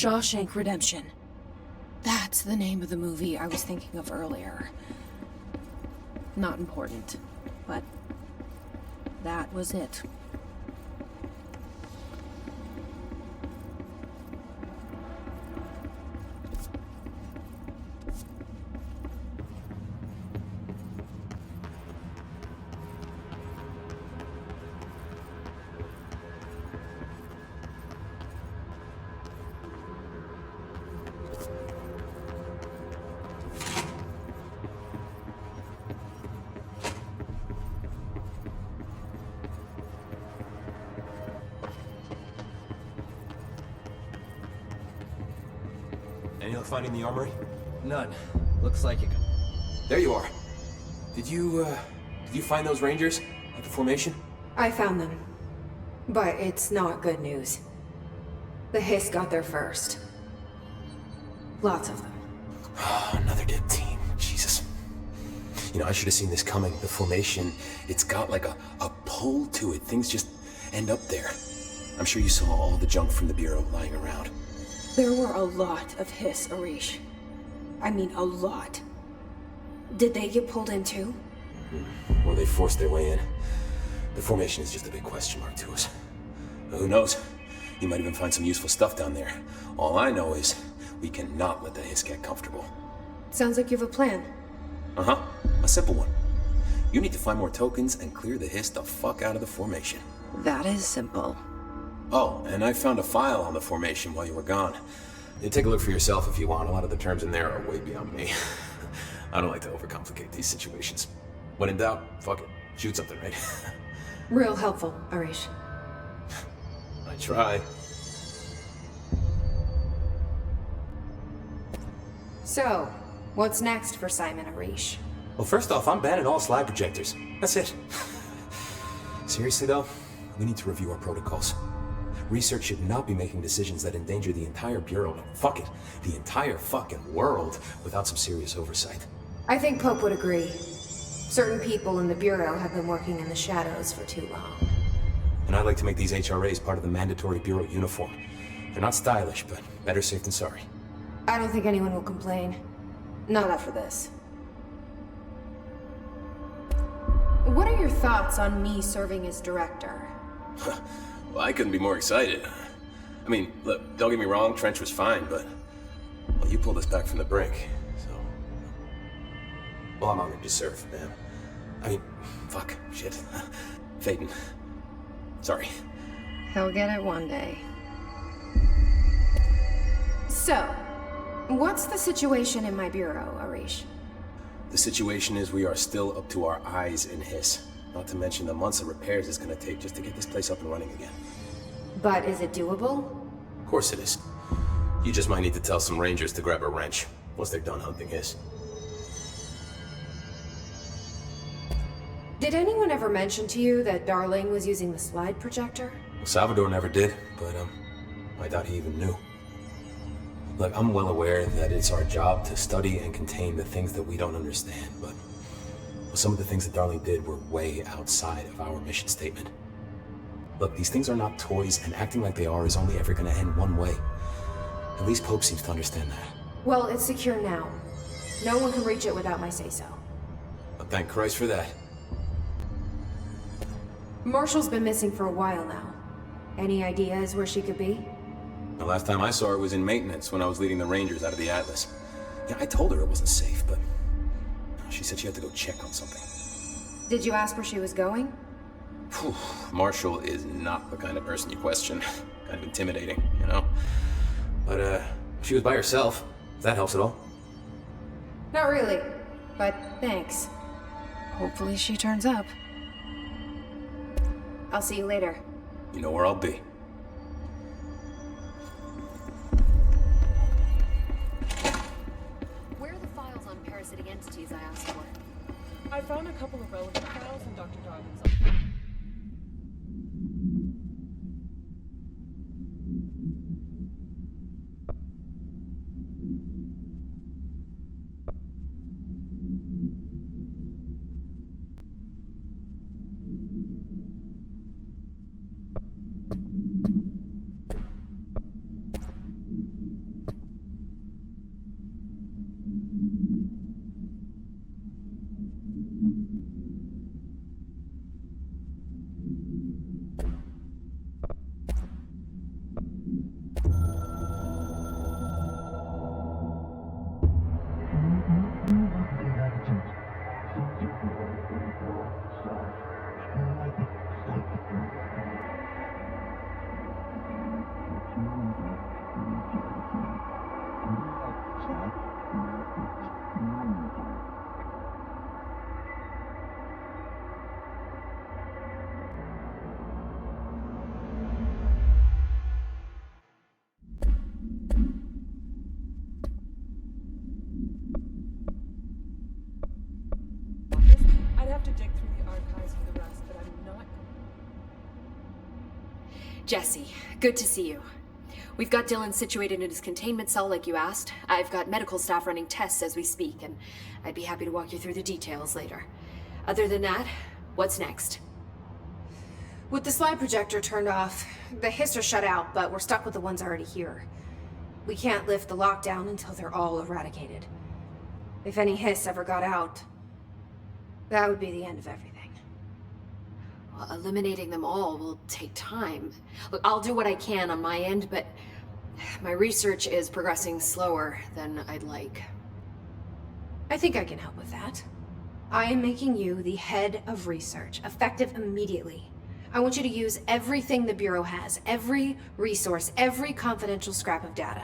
Shawshank Redemption. That's the name of the movie I was thinking of earlier. Not important, but that was it.
Any luck finding the armory?
None. Looks like it.
There you are. Did you find those Rangers at the formation?
I found them. But it's not good news. The Hiss got there first. Lots of them.
Another dead team. Jesus. You know, I should have seen this coming. The formation, it's got like a pull to it. Things just end up there. I'm sure you saw all the junk from the Bureau lying around.
There were a lot of Hiss, Arish. I mean, a lot. Did they get pulled in too?
Well, they forced their way in. The formation is just a big question mark to us. But who knows? You might even find some useful stuff down there. All I know is we cannot let the Hiss get comfortable.
Sounds like you have a plan.
Uh-huh. A simple one. You need to find more tokens and clear the Hiss the fuck out of the formation.
That is simple.
Oh, and I found a file on the formation while you were gone. You take a look for yourself if you want. A lot of the terms in there are way beyond me. I don't like to overcomplicate these situations. When in doubt, fuck it. Shoot something, right?
Real helpful, Arish.
I try.
So, what's next for Simon Arish?
Well, first off, I'm banning all slide projectors. That's it. Seriously, though, we need to review our protocols. Research should not be making decisions that endanger the entire Bureau, no, fuck it, the entire fucking world, without some serious oversight.
I think Pope would agree. Certain people in the Bureau have been working in the shadows for too long.
And I'd like to make these HRAs part of the mandatory Bureau uniform. They're not stylish, but better safe than sorry.
I don't think anyone will complain. Not after this. What are your thoughts on me serving as director?
Well, I couldn't be more excited. I mean, look, don't get me wrong, Trench was fine, but... Well, you pulled us back from the brink, so... Well, I'm honored to serve, man. I mean, fuck, shit. Faden. Sorry.
He'll get it one day.
So, what's the situation in my bureau, Arish?
The situation is we are still up to our eyes in Hiss. Not to mention the months of repairs it's gonna take just to get this place up and running again.
But is it doable?
Of course it is. You just might need to tell some Rangers to grab a wrench once they're done hunting Hiss.
Did anyone ever mention to you that Darling was using the slide projector?
Well, Salvador never did, but I doubt he even knew. Look, I'm well aware that it's our job to study and contain the things that we don't understand, but some of the things that Darling did were way outside of our mission statement. Look, these things are not toys, and acting like they are is only ever gonna end one way. At least Pope seems to understand that.
Well, it's secure now. No one can reach it without my say-so.
But thank Christ for that.
Marshall's been missing for a while now. Any ideas where she could be?
The last time I saw her was in maintenance when I was leading the Rangers out of the Atlas. Yeah, I told her it wasn't safe, but she said she had to go check on something.
Did you ask where she was going?
Whew, Marshall is not the kind of person you question. Kind of intimidating, you know? But, she was by herself, if that helps at all.
Not really, but thanks.
Hopefully she turns up.
I'll see you later.
You know where I'll be.
Where are the files on parasitic entities I asked for?
I found a couple of relevant files in Dr. Darling's have to dig through the archives for the rest, but I'm not.
Jesse, good to see you. We've got Dylan situated in his containment cell like you asked. I've got medical staff running tests as we speak, and I'd be happy to walk you through the details later. Other than that, what's next?
With the slide projector turned off, the hiss are shut out, but we're stuck with the ones already here. We can't lift the lockdown until they're all eradicated. If any hiss ever got out, that would be the end of everything.
Well, eliminating them all will take time. Look, I'll do what I can on my end, but my research is progressing slower than I'd like.
I think I can help with that. I am making you the head of research, effective immediately. I want you to use everything the Bureau has, every resource, every confidential scrap of data,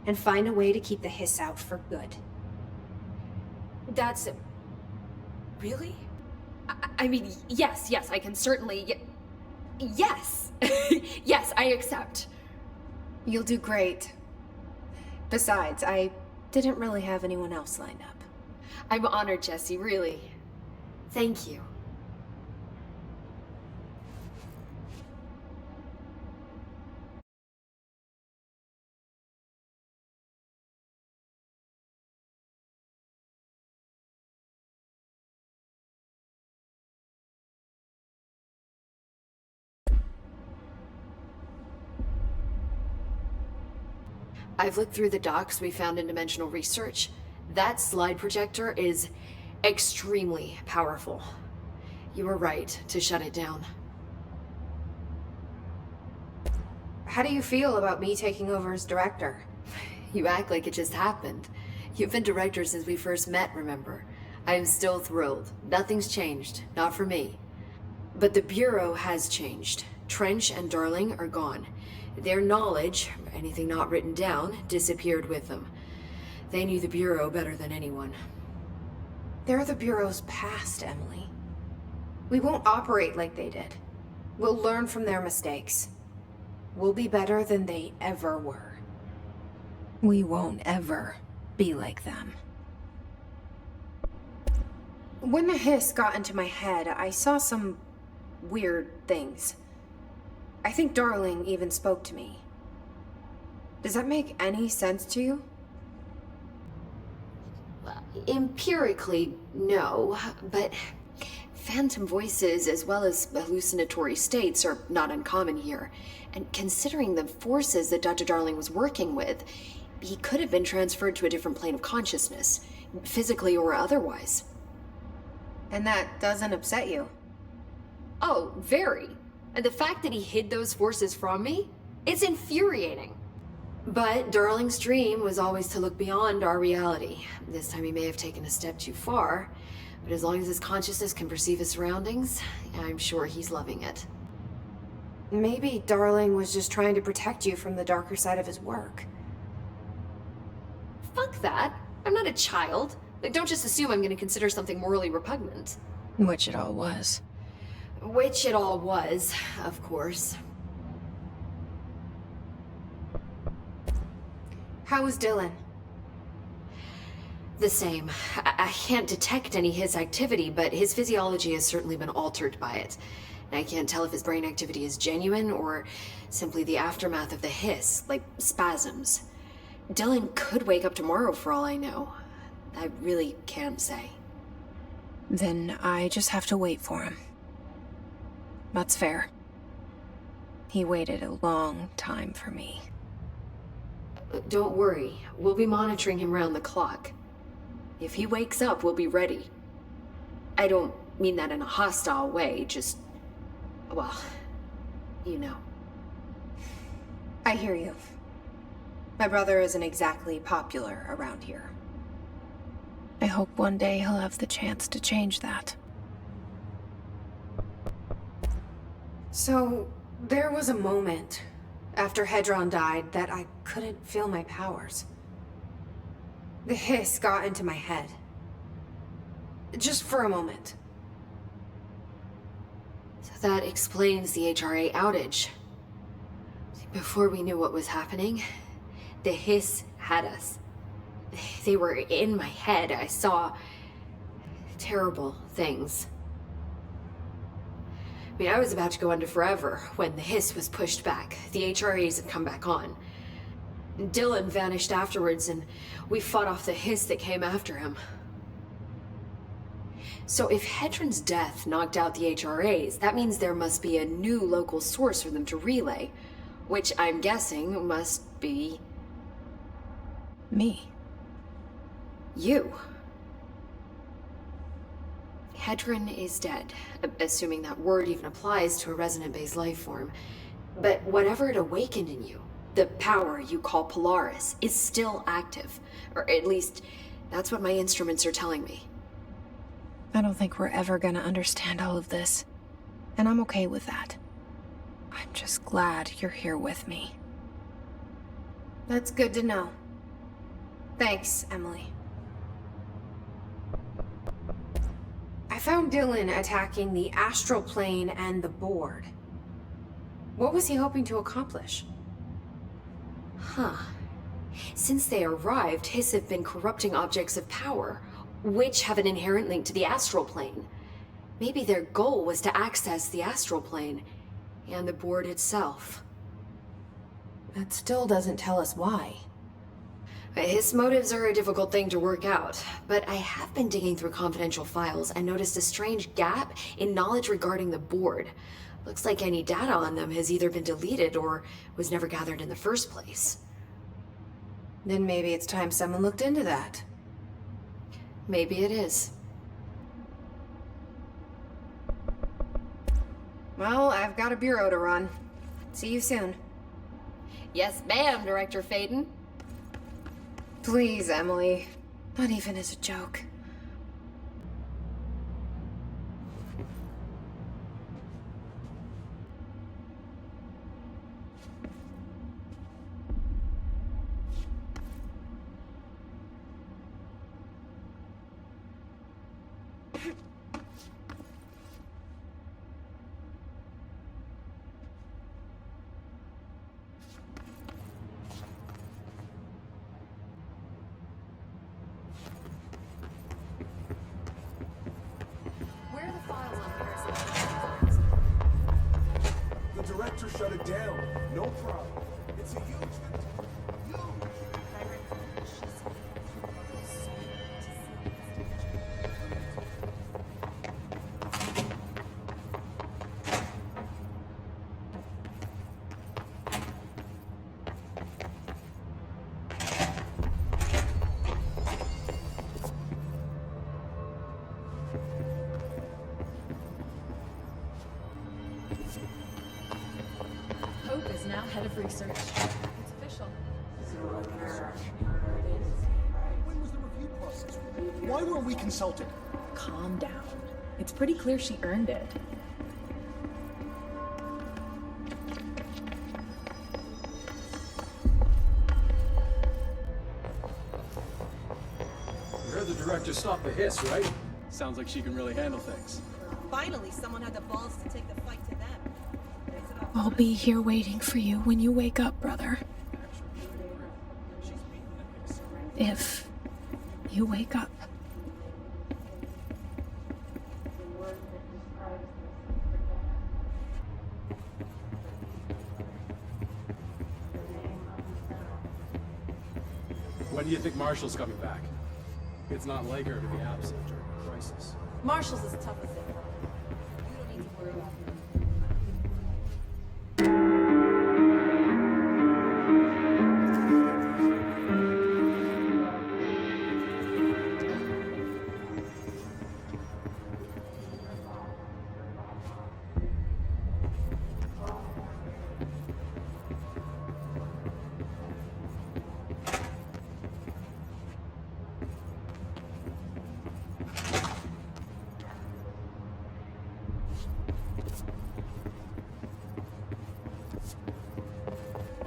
and find a way to keep the hiss out for good.
That's... really? I mean, yes, I can certainly... Yes! Yes, I accept.
You'll do great. Besides, I didn't really have anyone else lined up.
I'm honored, Jesse, really. Thank you. I've looked through the docs we found in Dimensional Research. That slide projector is extremely powerful. You were right to shut it down.
How do you feel about me taking over as director?
You act like it just happened. You've been director since we first met, remember? I am still thrilled. Nothing's changed. Not for me. But the Bureau has changed. Trench and Darling are gone. Their knowledge, anything not written down, disappeared with them. They knew the Bureau better than anyone.
They're the Bureau's past, Emily. We won't operate like they did. We'll learn from their mistakes. We'll be better than they ever were. We won't ever be like them. When the hiss got into my head, I saw some weird things. I think Darling even spoke to me. Does that make any sense to you?
Empirically, no, but phantom voices as well as hallucinatory states are not uncommon here. And considering the forces that Dr. Darling was working with, he could have been transferred to a different plane of consciousness, physically or otherwise.
And that doesn't upset you?
Oh, very. And the fact that he hid those forces from me, it's infuriating. But Darling's dream was always to look beyond our reality. This time he may have taken a step too far, but as long as his consciousness can perceive his surroundings, I'm sure he's loving it.
Maybe Darling was just trying to protect you from the darker side of his work.
Fuck that. I'm not a child. Like, don't just assume I'm going to consider something morally repugnant.
Which it all was.
Which it all was, of course.
How is Dylan?
The same. I can't detect any his activity, but his physiology has certainly been altered by it. And I can't tell if his brain activity is genuine or simply the aftermath of the hiss, like spasms. Dylan could wake up tomorrow for all I know. I really can't say.
Then I just have to wait for him. That's fair. He waited a long time for me.
Don't worry. We'll be monitoring him round the clock. If he wakes up, we'll be ready. I don't mean that in a hostile way, just... well, you know.
I hear you. My brother isn't exactly popular around here. I hope one day he'll have the chance to change that. So, there was a moment after Hedron died that I couldn't feel my powers. The hiss got into my head. Just for a moment.
So that explains the HRA outage. Before we knew what was happening, the hiss had us. They were in my head. I saw terrible things. I mean, I was about to go under forever when the hiss was pushed back. The HRAs had come back on. Dylan vanished afterwards, and we fought off the hiss that came after him. So if Hedron's death knocked out the HRAs, that means there must be a new local source for them to relay, which I'm guessing must be...
me.
You. Hedron is dead, assuming that word even applies to a resonant-based life form. But whatever it awakened in you, the power you call Polaris, is still active. Or at least, that's what my instruments are telling me.
I don't think we're ever gonna understand all of this. And I'm okay with that. I'm just glad you're here with me. That's good to know. Thanks, Emily. I found Dylan attacking the astral plane and the board. What was he hoping to accomplish? Huh. Since they arrived, Hiss have been corrupting objects of power, which have an inherent link to the astral plane. Maybe their goal was to access the astral plane and the board itself. That still doesn't tell us why. His motives are a difficult thing to work out, but I have been digging through confidential files and noticed a strange gap in knowledge regarding the board. Looks like any data on them has either been deleted or was never gathered in the first place. Then maybe it's time someone looked into that. Maybe it is. Well, I've got a bureau to run. See you soon. Yes, ma'am, Director Faden. Please, Emily. Not even as a joke.
Shut it down. No problem. It's a huge...
Hope is now head of research. It's official.
When was the review process? Why were we consulted?
Calm down. It's pretty clear she earned it.
You heard the director stop the hiss, right? Sounds like she can really handle things.
Finally, someone had the balls to take the fight to them.
I'll be here waiting for you when you wake up, brother. If you wake up.
When do you think Marshall's coming back? It's not like her to be absent during a crisis.
Marshall's as tough as they come. You don't need to worry about him.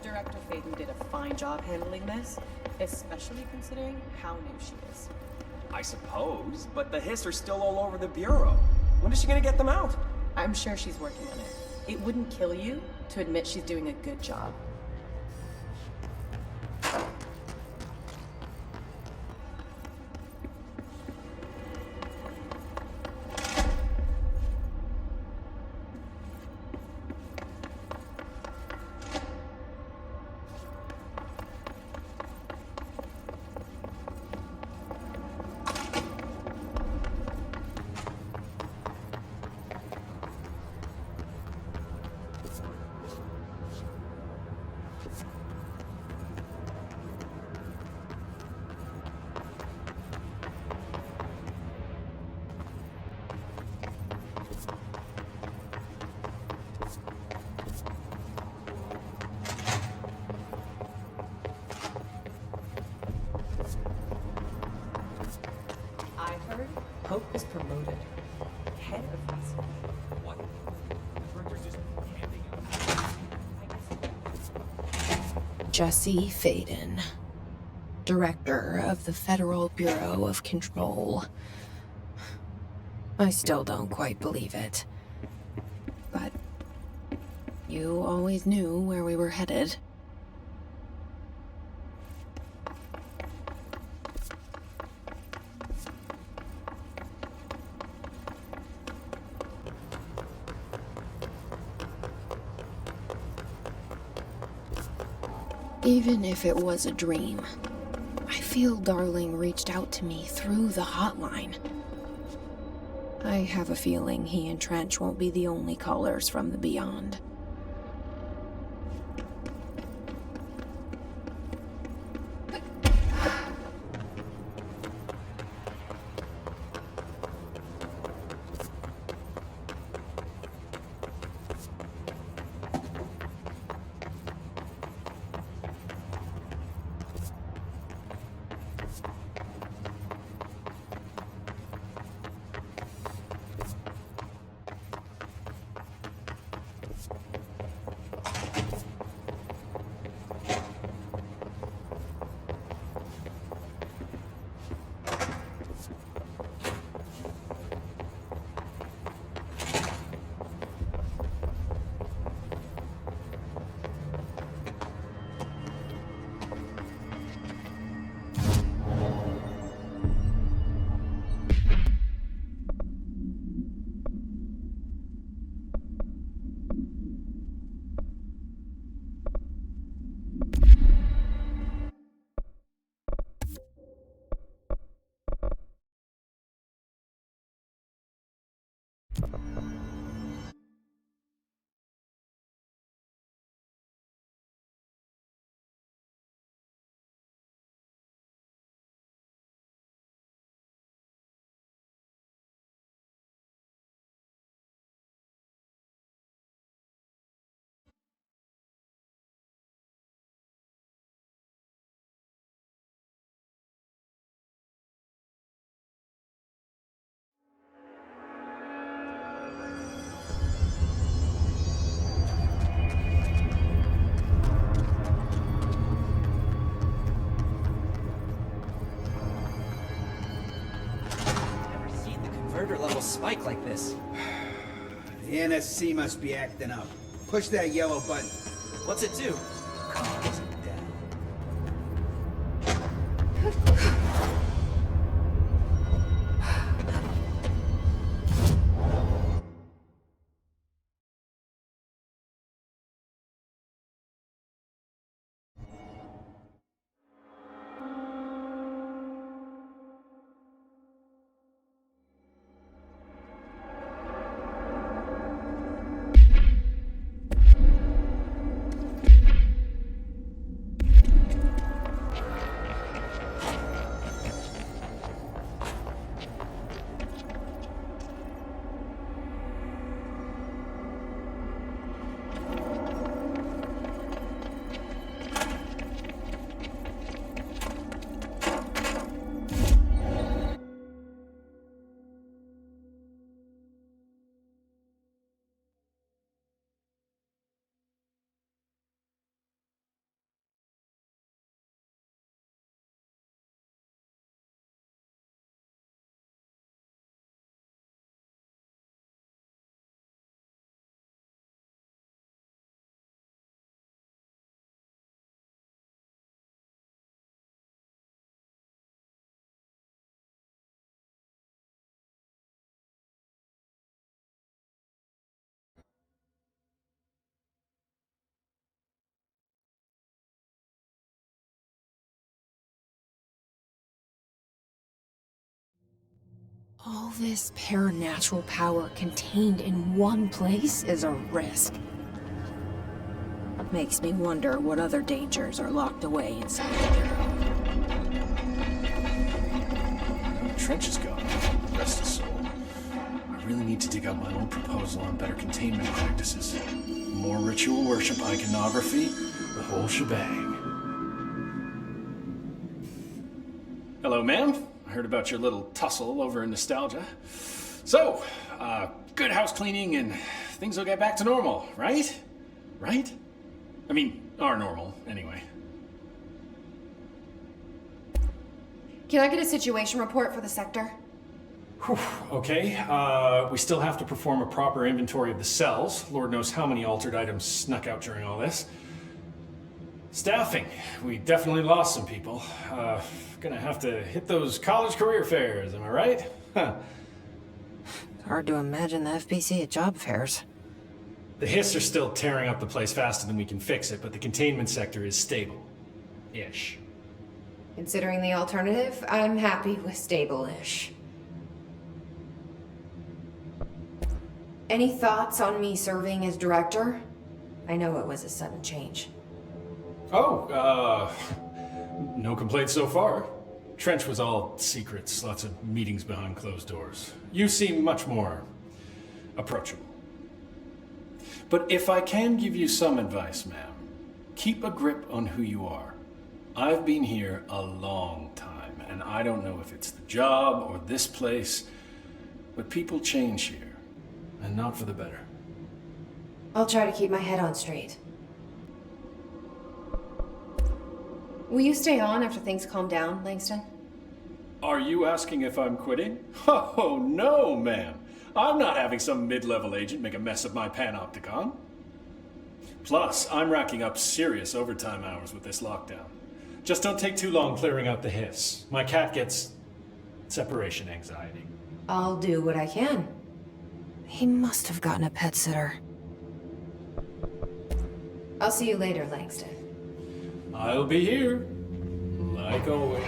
Director Faden did a fine job handling this, especially considering how new she is.
I suppose, but the hiss are still all over the bureau. When is she gonna get them out?
I'm sure she's working on it. It wouldn't kill you to admit she's doing a good job. I heard Hope was promoted. Head of this.
What?
Jesse Faden, director of the Federal Bureau of Control. I still don't quite believe it. But you always knew where we were headed. Even if it was a dream, I feel Darling reached out to me through the hotline. I have a feeling he and Trench won't be the only callers from the beyond.
Level spike like this.
The NSC must be acting up. Push that yellow button.
What's it do?
Calms it down.
All this paranatural power contained in one place is a risk. Makes me wonder what other dangers are locked away inside the Bureau.
Trench is gone. Rest his soul. I really need to dig out my old proposal on better containment practices. More ritual worship, iconography, the whole shebang. Hello, ma'am. I
heard about your little tussle over in nostalgia. So, good house cleaning and things will get back to normal, right? Right? I mean, our normal, anyway.
Can I get a situation report for the sector?
Whew, okay, we still have to perform a proper inventory of the cells. Lord knows how many altered items snuck out during all this. Staffing. We definitely lost some people. Gonna have to hit those college career fairs, am I right? Huh.
Hard to imagine the FPC at job fairs.
The Hiss are still tearing up the place faster than we can fix it, but the containment sector is stable. Ish.
Considering the alternative, I'm happy with stable-ish. Any thoughts on me serving as director? I know it was a sudden change.
Oh, no complaints so far. Trench was all secrets, lots of meetings behind closed doors. You seem much more approachable. But if I can give you some advice, ma'am, keep a grip on who you are. I've been here a long time, and I don't know if it's the job or this place, but people change here, and not for the better.
I'll try to keep my head on straight. Will you stay on after things calm down, Langston?
Are you asking if I'm quitting? Oh, no, ma'am. I'm not having some mid-level agent make a mess of my panopticon. Plus, I'm racking up serious overtime hours with this lockdown. Just don't take too long clearing out the Hiss. My cat gets separation anxiety.
I'll do what I can. He must have gotten a pet sitter. I'll see you later, Langston.
I'll be here, like always.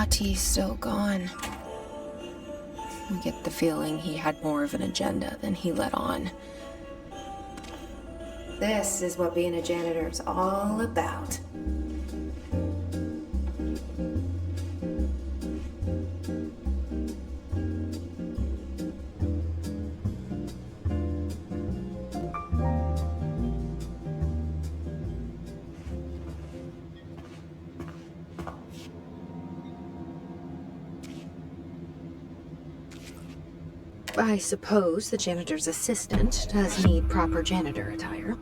Martti's still gone. We get the feeling he had more of an agenda than he let on.
This is what being a janitor is all about. I suppose the janitor's assistant does need proper janitor attire.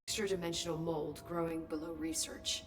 Extra-dimensional mold growing below research.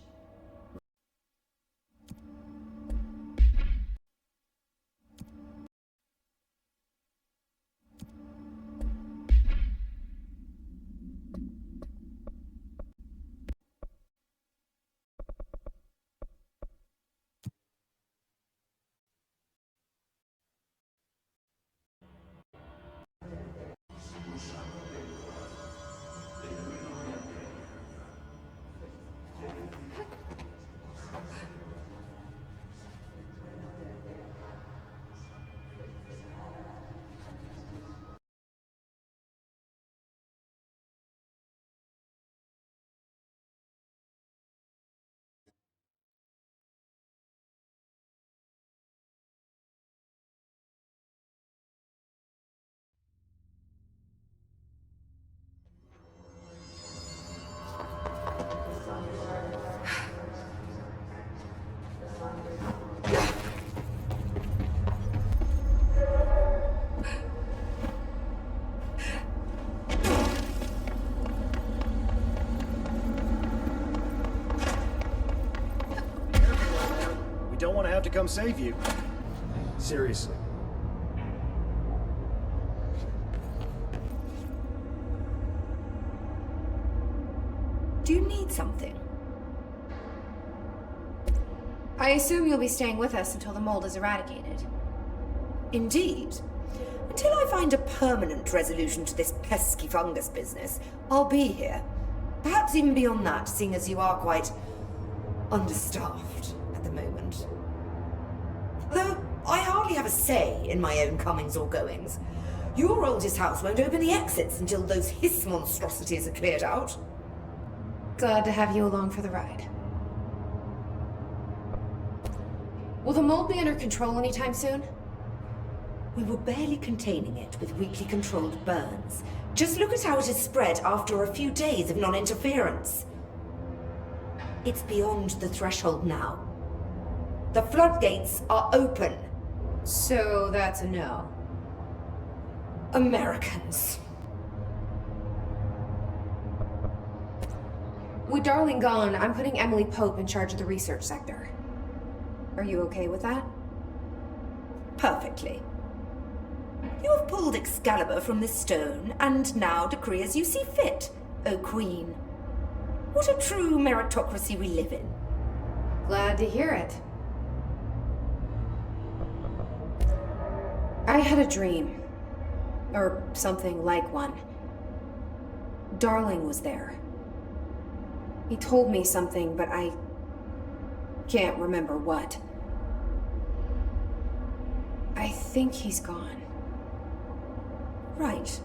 We don't want to have to come save you. Seriously.
Do you need something? I assume you'll be staying with us until the mold is eradicated.
Indeed. Until I find a permanent resolution to this pesky fungus business, I'll be here. Perhaps even beyond that, seeing as you are quite understaffed at the moment. Though I hardly have a say in my own comings or goings. Your oldest house won't open the exits until those hiss monstrosities are cleared out.
Glad to have you along for the ride. Will the mold be under control anytime soon?
We were barely containing it with weakly controlled burns. Just look at how it has spread after a few days of non-interference. It's beyond the threshold now. The floodgates are open.
So that's a no.
Americans.
With Darling gone, I'm putting Emily Pope in charge of the research sector. Are you okay with that?
Perfectly. You have pulled Excalibur from the stone, and now decree as you see fit, O Queen. What a true meritocracy we live in.
Glad to hear it. I had a dream. Or something like one. Darling was there. He told me something, but I can't remember what. I think he's gone.
Right.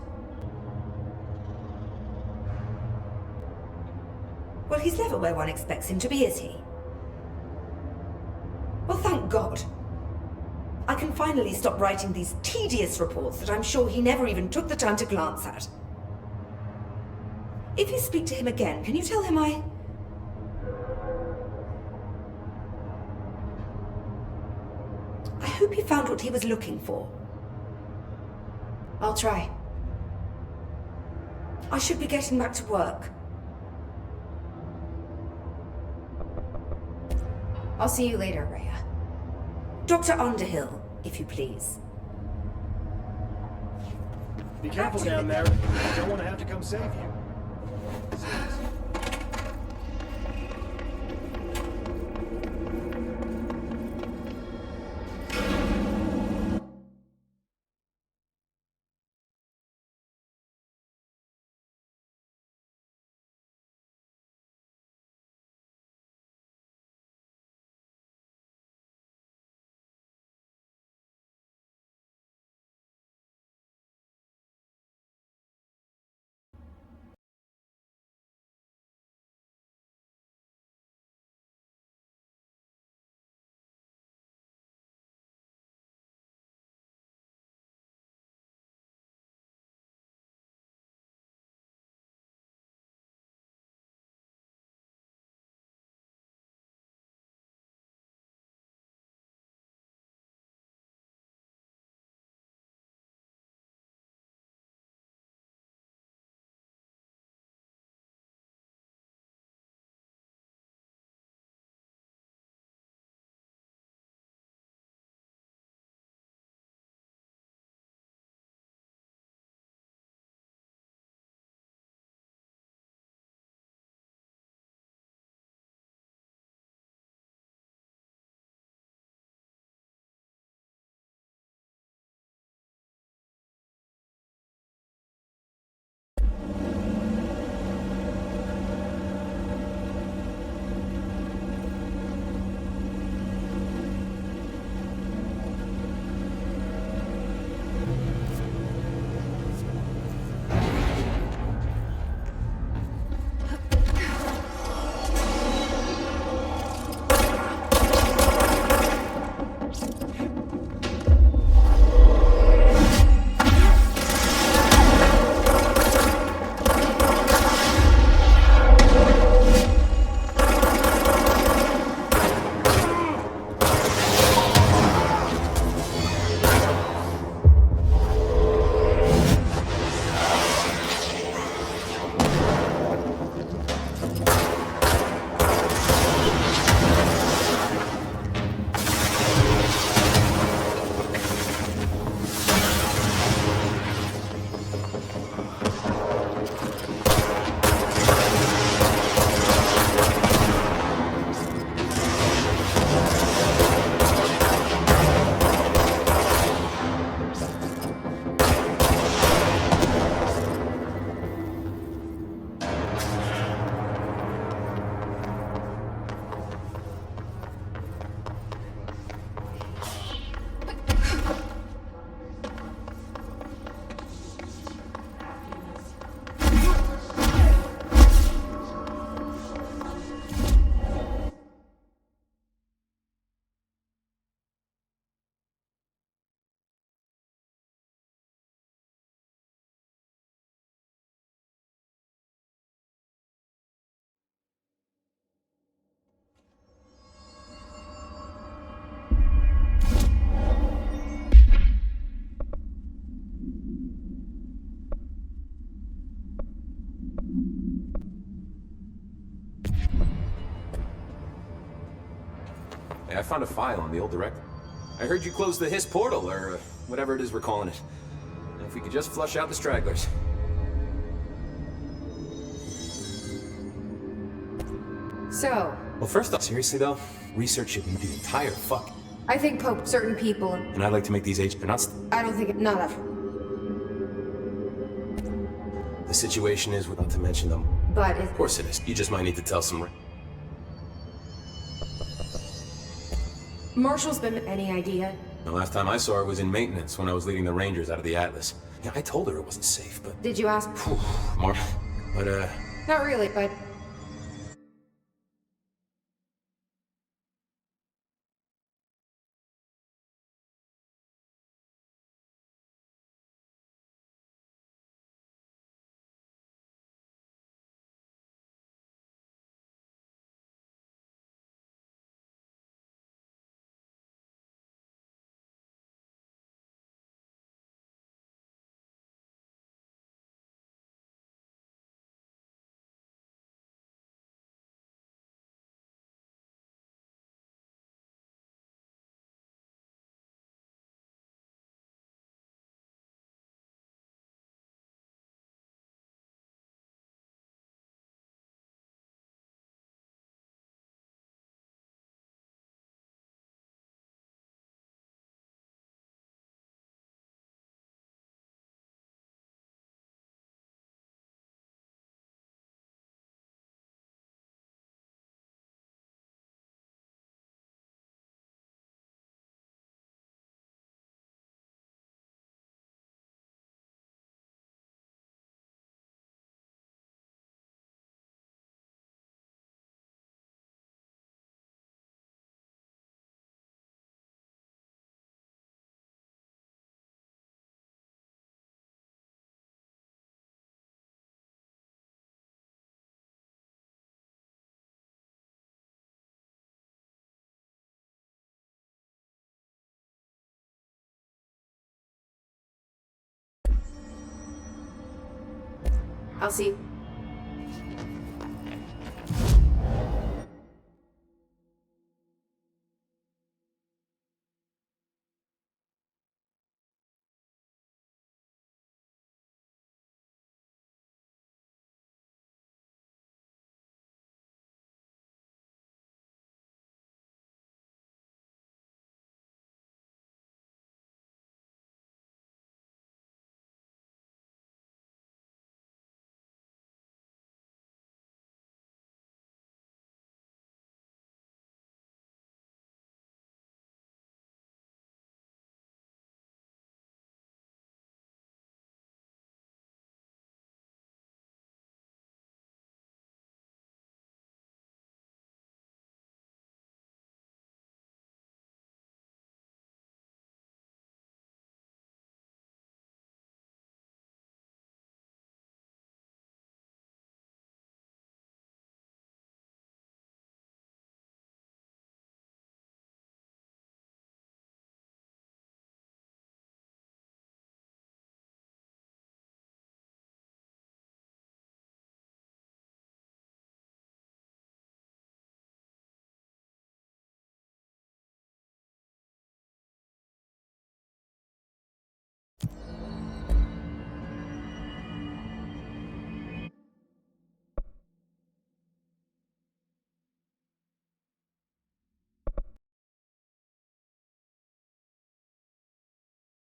Well, he's never where one expects him to be, is he? Well, thank God. I can finally stop writing these tedious reports that I'm sure he never even took the time to glance at. If you speak to him again, can you tell him I hope he found what he was looking for.
I'll try.
I should be getting back to work.
I'll see you later, Rhea.
Dr. Underhill, if you please.
Be careful down there. I don't want to have to come save you.
Hey, I found a file on the old director. I heard you closed the Hiss portal, or whatever it is we're calling it. If we could just flush out the stragglers.
So,
Well, first off, seriously though, research should be the entire fuck.
I think Pope certain people.
And I'd like to make these agents not.
I don't think it. Not enough.
The situation is, without to mention them.
But
Of course it is. You just might need to tell some.
Marshall's been any idea?
The last time I saw her was in maintenance when I was leading the Rangers out of the Atlas. Yeah, I told her it wasn't safe, but.
Did you ask?
Mark. But
Not really, but. I'll see.